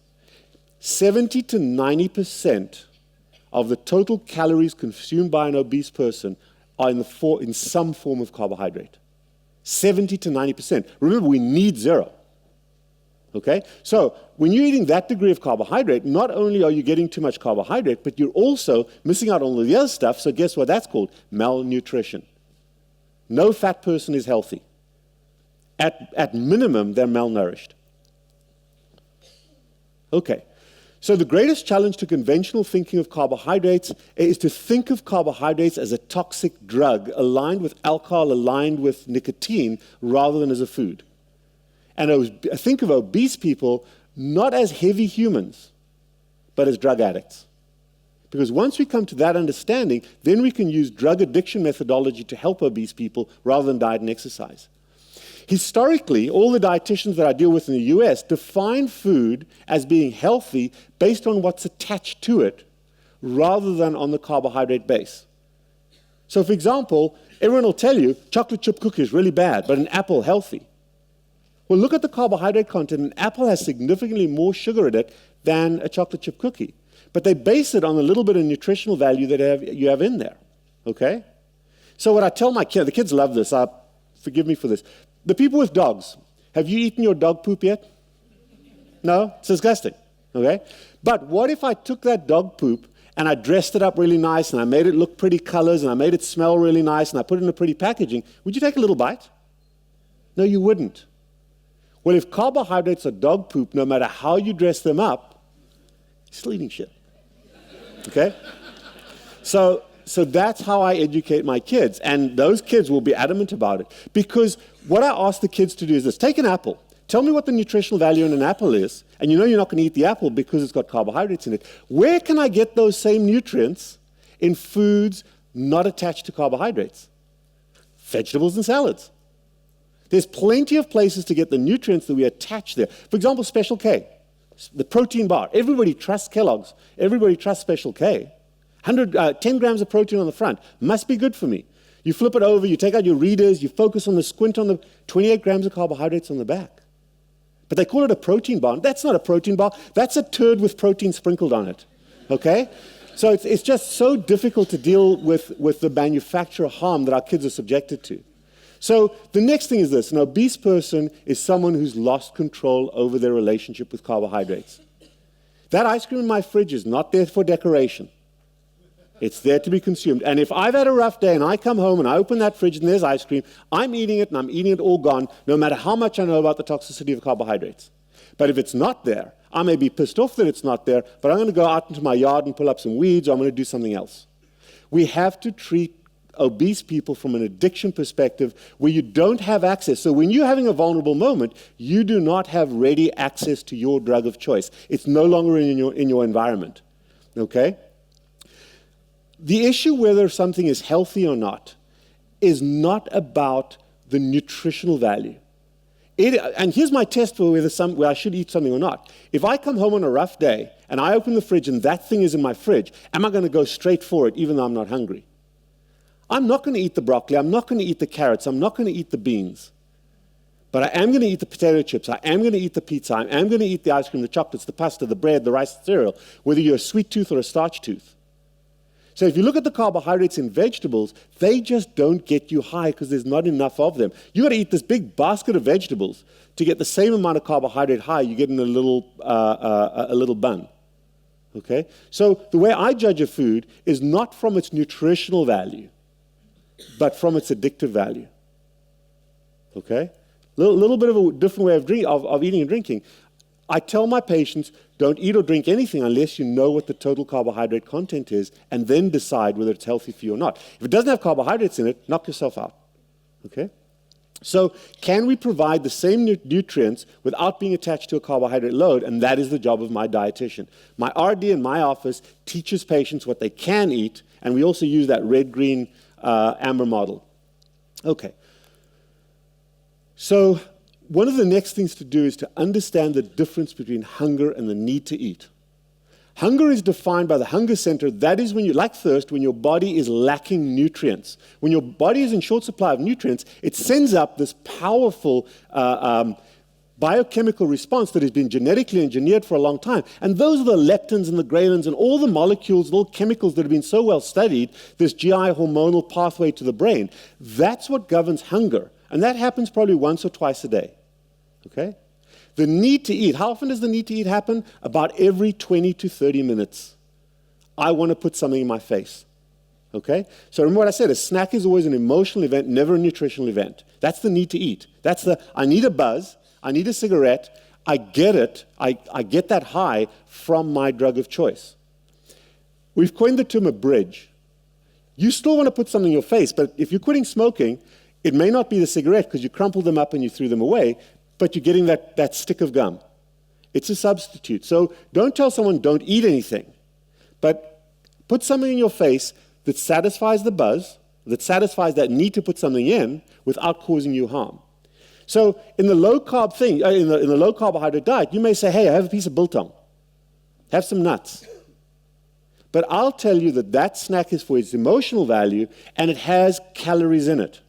70 to 90% of the total calories consumed by an obese person are in some form of carbohydrate. 70 to 90%. Remember, we need 0. Okay? So when you're eating that degree of carbohydrate, not only are you getting too much carbohydrate, but you're also missing out on all the other stuff. So guess what that's called? Malnutrition. No fat person is healthy. At minimum, they're malnourished. Okay. So the greatest challenge to conventional thinking of carbohydrates is to think of carbohydrates as a toxic drug aligned with alcohol, aligned with nicotine, rather than as a food. And think of obese people not as heavy humans, but as drug addicts. Because once we come to that understanding, then we can use drug addiction methodology to help obese people rather than diet and exercise. Historically, all the dietitians that I deal with in the US define food as being healthy based on what's attached to it rather than on the carbohydrate base. So for example, everyone will tell you chocolate chip cookie is really bad, but an apple healthy. Well, look at the carbohydrate content. An apple has significantly more sugar in it than a chocolate chip cookie. But they base it on a little bit of nutritional value that you have in there, okay? So what I tell my kids, the kids love this, forgive me for this. The people with dogs, have you eaten your dog poop yet? No? It's disgusting, okay? But what if I took that dog poop and I dressed it up really nice and I made it look pretty colors and I made it smell really nice and I put it in a pretty packaging? Would you take a little bite? No, you wouldn't. Well, if carbohydrates are dog poop, no matter how you dress them up, you're still eating shit, okay? So that's how I educate my kids, and those kids will be adamant about it. Because what I ask the kids to do is this: take an apple, tell me what the nutritional value in an apple is, and you know you're not going to eat the apple because it's got carbohydrates in it. Where can I get those same nutrients in foods not attached to carbohydrates? Vegetables and salads. There's plenty of places to get the nutrients that we attach there. For example, Special K, the protein bar. Everybody trusts Kellogg's. Everybody trusts Special K. 10 grams of protein on the front. Must be good for me. You flip it over, you take out your readers, you focus on the squint on the 28 grams of carbohydrates on the back. But they call it a protein bar. That's not a protein bar. That's a turd with protein sprinkled on it. Okay? So it's just so difficult to deal with the manufacturer harm that our kids are subjected to. So the next thing is this: an obese person is someone who's lost control over their relationship with carbohydrates. That ice cream in my fridge is not there for decoration. It's there to be consumed. And if I've had a rough day and I come home and I open that fridge and there's ice cream, I'm eating it and I'm eating it all gone, no matter how much I know about the toxicity of carbohydrates. But if it's not there, I may be pissed off that it's not there, but I'm going to go out into my yard and pull up some weeds, or I'm going to do something else. We have to treat obese people from an addiction perspective where you don't have access. So when you're having a vulnerable moment, you do not have ready access to your drug of choice. It's no longer in your environment. Okay? The issue whether something is healthy or not is not about the nutritional value. And here's my test for where I should eat something or not. If I come home on a rough day and I open the fridge and that thing is in my fridge, am I going to go straight for it even though I'm not hungry? I'm not going to eat the broccoli. I'm not going to eat the carrots. I'm not going to eat the beans. But I am going to eat the potato chips. I am going to eat the pizza. I am going to eat the ice cream, the chocolates, the pasta, the bread, the rice, the cereal, whether you're a sweet tooth or a starch tooth. So if you look at the carbohydrates in vegetables, they just don't get you high because there's not enough of them. You got to eat this big basket of vegetables to get the same amount of carbohydrate high you get in a little bun. Okay? So the way I judge a food is not from its nutritional value, but from its addictive value. Okay? Little bit of a different way of eating and drinking. I tell my patients, don't eat or drink anything unless you know what the total carbohydrate content is, and then decide whether it's healthy for you or not. If it doesn't have carbohydrates in it, knock yourself out. Okay? So can we provide the same nutrients without being attached to a carbohydrate load? And that is the job of my dietitian. My RD in my office teaches patients what they can eat, and we also use that red, green, amber model. Okay. So one of the next things to do is to understand the difference between hunger and the need to eat. Hunger is defined by the hunger center. That is when you, like thirst, when your body is lacking nutrients. When your body is in short supply of nutrients, it sends up this powerful biochemical response that has been genetically engineered for a long time. And those are the leptins and the ghrelins and all the molecules, all chemicals that have been so well studied, this GI hormonal pathway to the brain. That's what governs hunger. And that happens probably once or twice a day. Okay? The need to eat. How often does the need to eat happen? About every 20 to 30 minutes. I want to put something in my face. Okay? So remember what I said, a snack is always an emotional event, never a nutritional event. That's the need to eat. That's the, I need a buzz, I need a cigarette, I get it. I get that high from my drug of choice. We've coined the term a bridge. You still want to put something in your face, but if you're quitting smoking, it may not be the cigarette because you crumpled them up and you threw them away, but you're getting that stick of gum. It's a substitute. So don't tell someone don't eat anything, but put something in your face that satisfies the buzz, that satisfies that need to put something in without causing you harm. So in the low-carb thing, in the low-carbohydrate diet, you may say, hey, I have a piece of biltong. Have some nuts. But I'll tell you that snack is for its emotional value, and it has calories in it.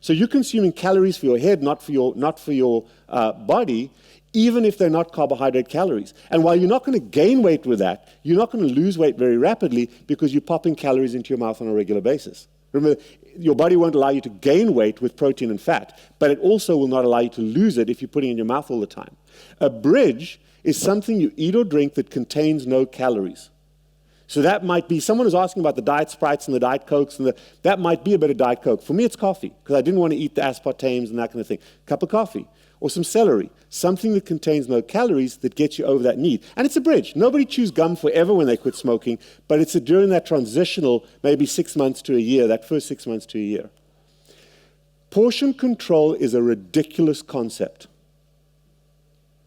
So you're consuming calories for your head, not for your body, even if they're not carbohydrate calories. And while you're not going to gain weight with that, you're not going to lose weight very rapidly because you're popping calories into your mouth on a regular basis. Remember, your body won't allow you to gain weight with protein and fat, but it also will not allow you to lose it if you're putting it in your mouth all the time. A bridge is something you eat or drink that contains no calories. So that might be, someone was asking about the Diet Sprites and the Diet Cokes, and that might be a bit of Diet Coke. For me, it's coffee, because I didn't want to eat the aspartames and that kind of thing. Cup of coffee, or some celery, something that contains no calories that gets you over that need. And it's a bridge. Nobody chews gum forever when they quit smoking, but it's during that transitional, maybe 6 months to a year, that first 6 months to a year. Portion control is a ridiculous concept.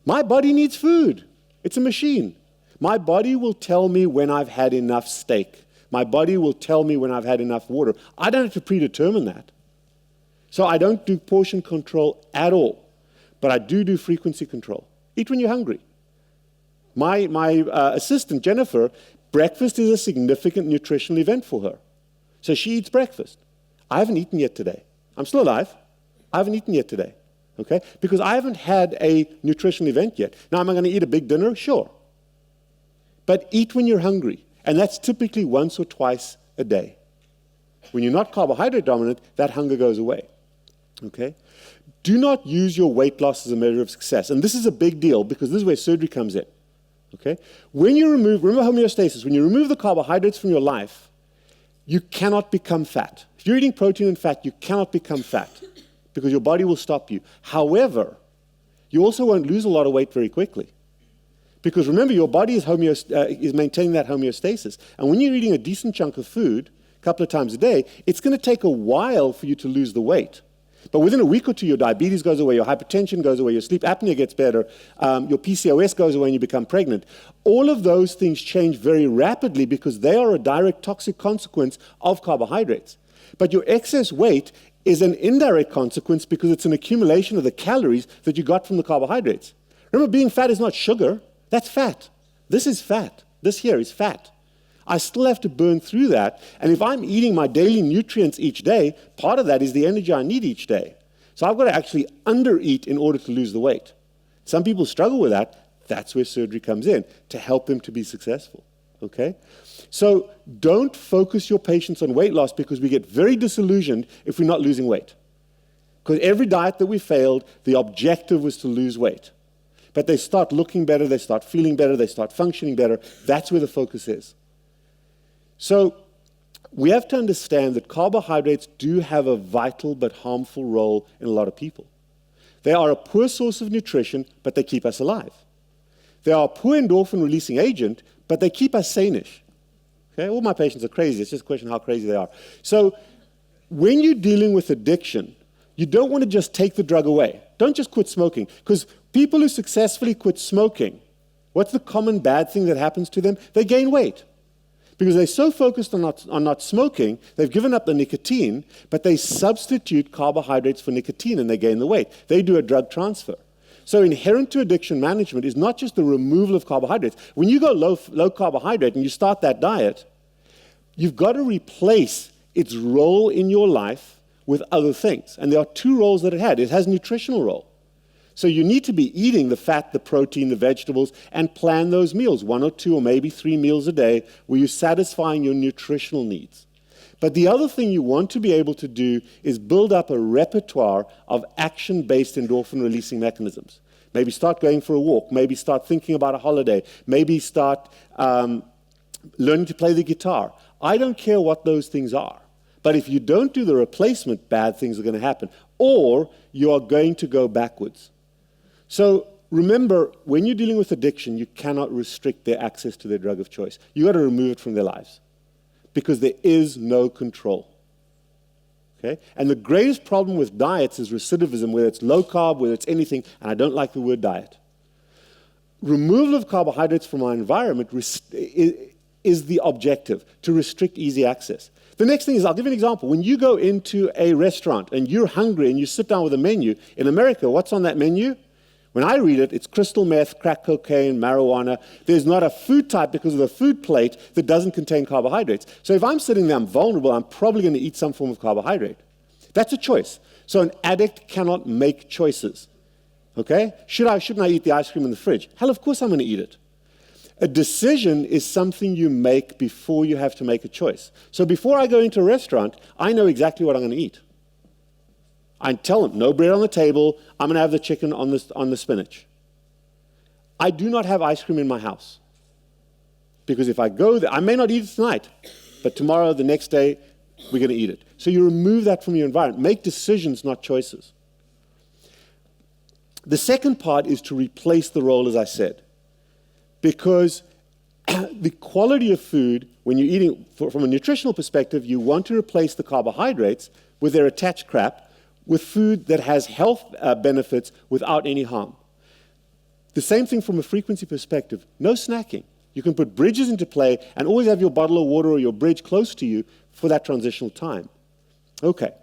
My body needs food. It's a machine. My body will tell me when I've had enough steak. My body will tell me when I've had enough water. I don't have to predetermine that. So I don't do portion control at all. But I do frequency control. Eat when you're hungry. My assistant, Jennifer, breakfast is a significant nutritional event for her. So she eats breakfast. I haven't eaten yet today. I'm still alive. I haven't eaten yet today. Okay? Because I haven't had a nutritional event yet. Now, am I going to eat a big dinner? Sure. But eat when you're hungry. And that's typically once or twice a day. When you're not carbohydrate dominant, that hunger goes away. Okay? Do not use your weight loss as a measure of success. And this is a big deal because this is where surgery comes in. Okay? When you remember homeostasis, when you remove the carbohydrates from your life, you cannot become fat. If you're eating protein and fat, you cannot become fat because your body will stop you. However, you also won't lose a lot of weight very quickly. Because remember, your body is maintaining that homeostasis. And when you're eating a decent chunk of food a couple of times a day, it's going to take a while for you to lose the weight. But within a week or two, your diabetes goes away, your hypertension goes away, your sleep apnea gets better, your PCOS goes away and you become pregnant. All of those things change very rapidly because they are a direct toxic consequence of carbohydrates. But your excess weight is an indirect consequence because it's an accumulation of the calories that you got from the carbohydrates. Remember, being fat is not sugar. That's fat. This is fat. This here is fat. I still have to burn through that. And if I'm eating my daily nutrients each day, part of that is the energy I need each day. So I've got to actually undereat in order to lose the weight. Some people struggle with that. That's where surgery comes in, to help them to be successful. Okay? So don't focus your patients on weight loss because we get very disillusioned if we're not losing weight. Because every diet that we failed, the objective was to lose weight. But they start looking better, they start feeling better, they start functioning better. That's where the focus is. So we have to understand that carbohydrates do have a vital but harmful role in a lot of people. They are a poor source of nutrition, but they keep us alive. They are a poor endorphin-releasing agent, but they keep us sane-ish. Okay? All my patients are crazy. It's just a question of how crazy they are. So when you're dealing with addiction, you don't want to just take the drug away. Don't just quit smoking. Because people who successfully quit smoking, what's the common bad thing that happens to them? They gain weight. Because they're so focused on not smoking, they've given up the nicotine, but they substitute carbohydrates for nicotine and they gain the weight. They do a drug transfer. So inherent to addiction management is not just the removal of carbohydrates. When you go low carbohydrate and you start that diet, you've got to replace its role in your life with other things. And there are two roles that it had. It has a nutritional role. So you need to be eating the fat, the protein, the vegetables, and plan those meals, 1 or 2 or maybe 3 meals a day, where you're satisfying your nutritional needs. But the other thing you want to be able to do is build up a repertoire of action-based endorphin-releasing mechanisms. Maybe start going for a walk, maybe start thinking about a holiday, maybe start learning to play the guitar. I don't care what those things are. But if you don't do the replacement, bad things are going to happen. Or you are going to go backwards. So remember, when you're dealing with addiction, you cannot restrict their access to their drug of choice. You got to remove it from their lives because there is no control. Okay? And the greatest problem with diets is recidivism, whether it's low carb, whether it's anything, and I don't like the word diet. Removal of carbohydrates from our environment is the objective, to restrict easy access. The next thing is, I'll give you an example. When you go into a restaurant and you're hungry and you sit down with a menu, in America, what's on that menu? When I read it, it's crystal meth, crack cocaine, marijuana. There's not a food type because of the food plate that doesn't contain carbohydrates. So if I'm sitting there, I'm vulnerable, I'm probably going to eat some form of carbohydrate. That's a choice. So an addict cannot make choices. Okay? Shouldn't I eat the ice cream in the fridge? Hell, of course I'm going to eat it. A decision is something you make before you have to make a choice. So before I go into a restaurant, I know exactly what I'm going to eat. I tell them, no bread on the table, I'm going to have the chicken on the spinach. I do not have ice cream in my house. Because if I go there, I may not eat it tonight, but tomorrow, the next day, we're going to eat it. So you remove that from your environment. Make decisions, not choices. The second part is to replace the role, as I said. Because the quality of food, when you're eating, from a nutritional perspective, you want to replace the carbohydrates with their attached crap with food that has health benefits without any harm. The same thing from a frequency perspective. No snacking. You can put bridges into play and always have your bottle of water or your bridge close to you for that transitional time. Okay.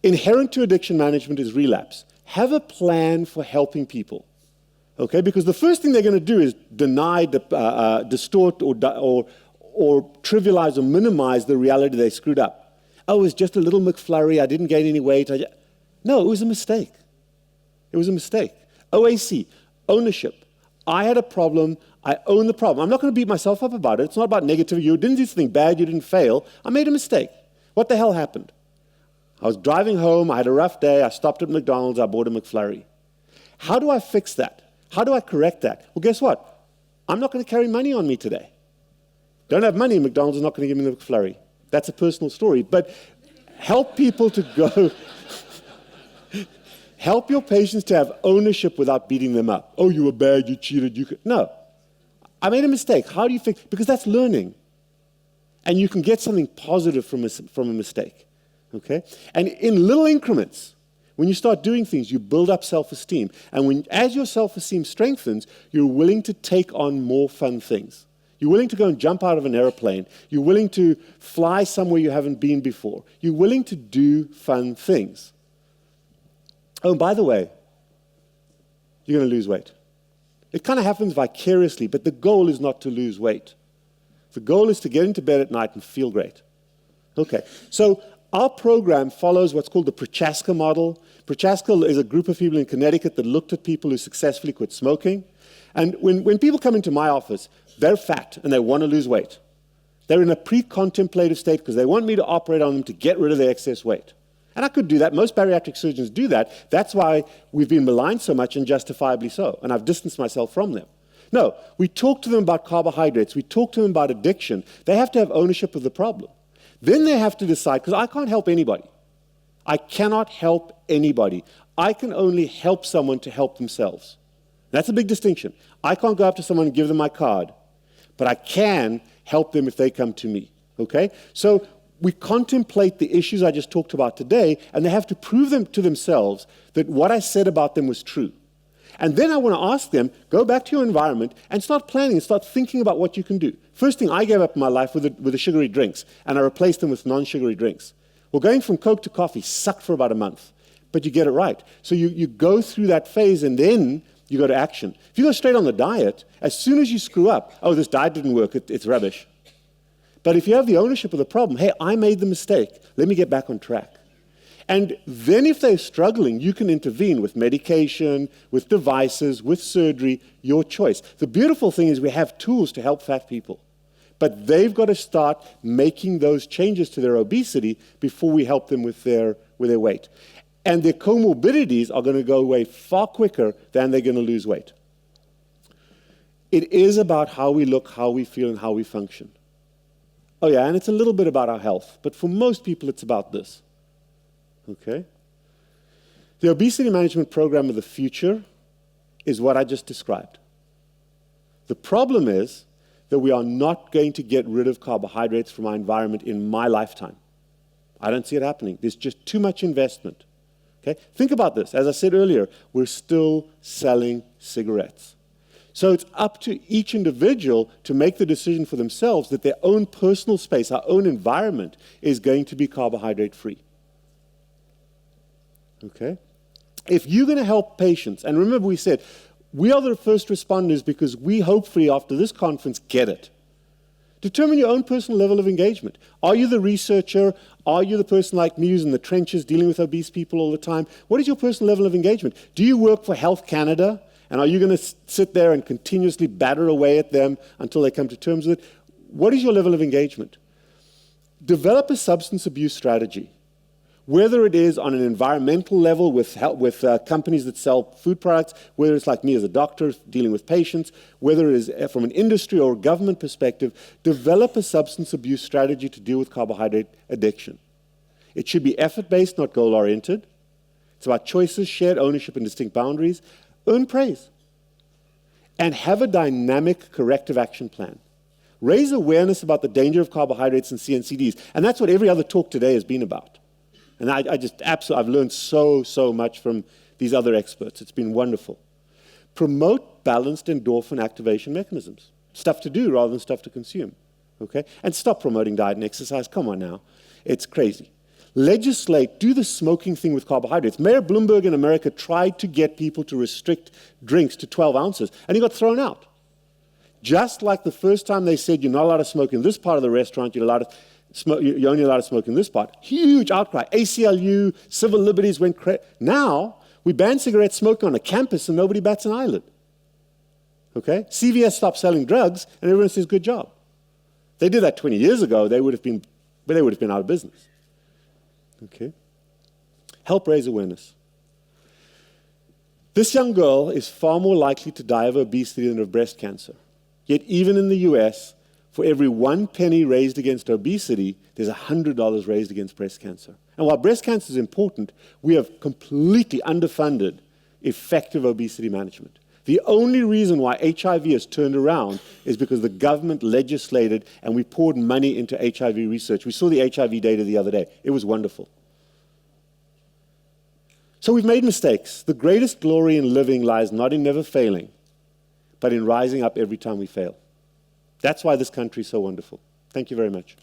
Inherent to addiction management is relapse. Have a plan for helping people. Okay, because the first thing they're going to do is deny, distort, or trivialize or minimize the reality they screwed up. Oh, it was just a little McFlurry, I didn't gain any weight. No, it was a mistake. It was a mistake. OAC, ownership. I had a problem, I own the problem. I'm not going to beat myself up about it. It's not about negativity. You didn't do something bad, you didn't fail. I made a mistake. What the hell happened? I was driving home, I had a rough day, I stopped at McDonald's, I bought a McFlurry. How do I fix that? How do I correct that? Well, guess what? I'm not going to carry money on me today. Don't have money, McDonald's is not going to give me the McFlurry. That's a personal story. But help people to go... Help your patients to have ownership without beating them up. Oh, you were bad, you cheated, you could... No. I made a mistake. How do you fix... Because that's learning. And you can get something positive from a mistake. Okay? And in little increments... When you start doing things, you build up self-esteem. And as your self-esteem strengthens, you're willing to take on more fun things. You're willing to go and jump out of an airplane. You're willing to fly somewhere you haven't been before. You're willing to do fun things. Oh, and by the way, you're going to lose weight. It kind of happens vicariously, but the goal is not to lose weight. The goal is to get into bed at night and feel great. Okay, so our program follows what's called the Prochaska model. Prochaska is a group of people in Connecticut that looked at people who successfully quit smoking. And when people come into my office, they're fat and they want to lose weight. They're in a pre-contemplative state because they want me to operate on them to get rid of their excess weight. And I could do that. Most bariatric surgeons do that. That's why we've been maligned so much, and justifiably so. And I've distanced myself from them. No, we talk to them about carbohydrates. We talk to them about addiction. They have to have ownership of the problem. Then they have to decide, because I can't help anybody. I cannot help anybody. I can only help someone to help themselves. That's a big distinction. I can't go up to someone and give them my card, but I can help them if they come to me. Okay? So we contemplate the issues I just talked about today, and they have to prove them to themselves that what I said about them was true. And then I want to ask them, go back to your environment and start planning and start thinking about what you can do. First thing I gave up in my life were the sugary drinks, and I replaced them with non-sugary drinks. Well, going from Coke to coffee sucked for about a month, but you get it right. So you go through that phase, and then you go to action. If you go straight on the diet, as soon as you screw up, oh, this diet didn't work, it's rubbish. But if you have the ownership of the problem, hey, I made the mistake, let me get back on track. And then if they're struggling, you can intervene with medication, with devices, with surgery, your choice. The beautiful thing is we have tools to help fat people. But they've got to start making those changes to their obesity before we help them with their weight. And their comorbidities are going to go away far quicker than they're going to lose weight. It is about how we look, how we feel, and how we function. Oh yeah, and it's a little bit about our health. But for most people, it's about this. Okay? The obesity management program of the future is what I just described. The problem is that we are not going to get rid of carbohydrates from our environment in my lifetime. I don't see it happening. There's just too much investment. Okay? Think about this. As I said earlier, we're still selling cigarettes. So it's up to each individual to make the decision for themselves that their own personal space, our own environment, is going to be carbohydrate-free. Okay? If you're going to help patients, and remember we said, we are the first responders because we hopefully after this conference get it. Determine your own personal level of engagement. Are you the researcher? Are you the person like me who's in the trenches dealing with obese people all the time? What is your personal level of engagement? Do you work for Health Canada? And are you going to sit there and continuously batter away at them until they come to terms with it? What is your level of engagement? Develop a substance abuse strategy. Whether it is on an environmental level with companies that sell food products, whether it's like me as a doctor dealing with patients, whether it is from an industry or government perspective, develop a substance abuse strategy to deal with carbohydrate addiction. It should be effort-based, not goal-oriented. It's about choices, shared ownership, and distinct boundaries. Earn praise. And have a dynamic corrective action plan. Raise awareness about the danger of carbohydrates and CNCDs. And that's what every other talk today has been about. And I've learned so much from these other experts. It's been wonderful. Promote balanced endorphin activation mechanisms. Stuff to do rather than stuff to consume. Okay? And stop promoting diet and exercise. Come on now. It's crazy. Legislate, do the smoking thing with carbohydrates. Mayor Bloomberg in America tried to get people to restrict drinks to 12 ounces, and he got thrown out. Just like the first time they said you're not allowed to smoke in this part of the restaurant, you're only allowed to smoke in this part. Huge outcry. ACLU, civil liberties went crazy. Now, we ban cigarette smoking on a campus and nobody bats an eyelid. Okay? CVS stopped selling drugs and everyone says, good job. They did that 20 years ago, they would have been out of business. Okay? Help raise awareness. This young girl is far more likely to die of obesity than of breast cancer. Yet even in the US, for every 1 penny raised against obesity, there's $100 raised against breast cancer. And while breast cancer is important, we have completely underfunded effective obesity management. The only reason why HIV has turned around is because the government legislated and we poured money into HIV research. We saw the HIV data the other day. It was wonderful. So we've made mistakes. The greatest glory in living lies not in never failing, but in rising up every time we fail. That's why this country is so wonderful. Thank you very much.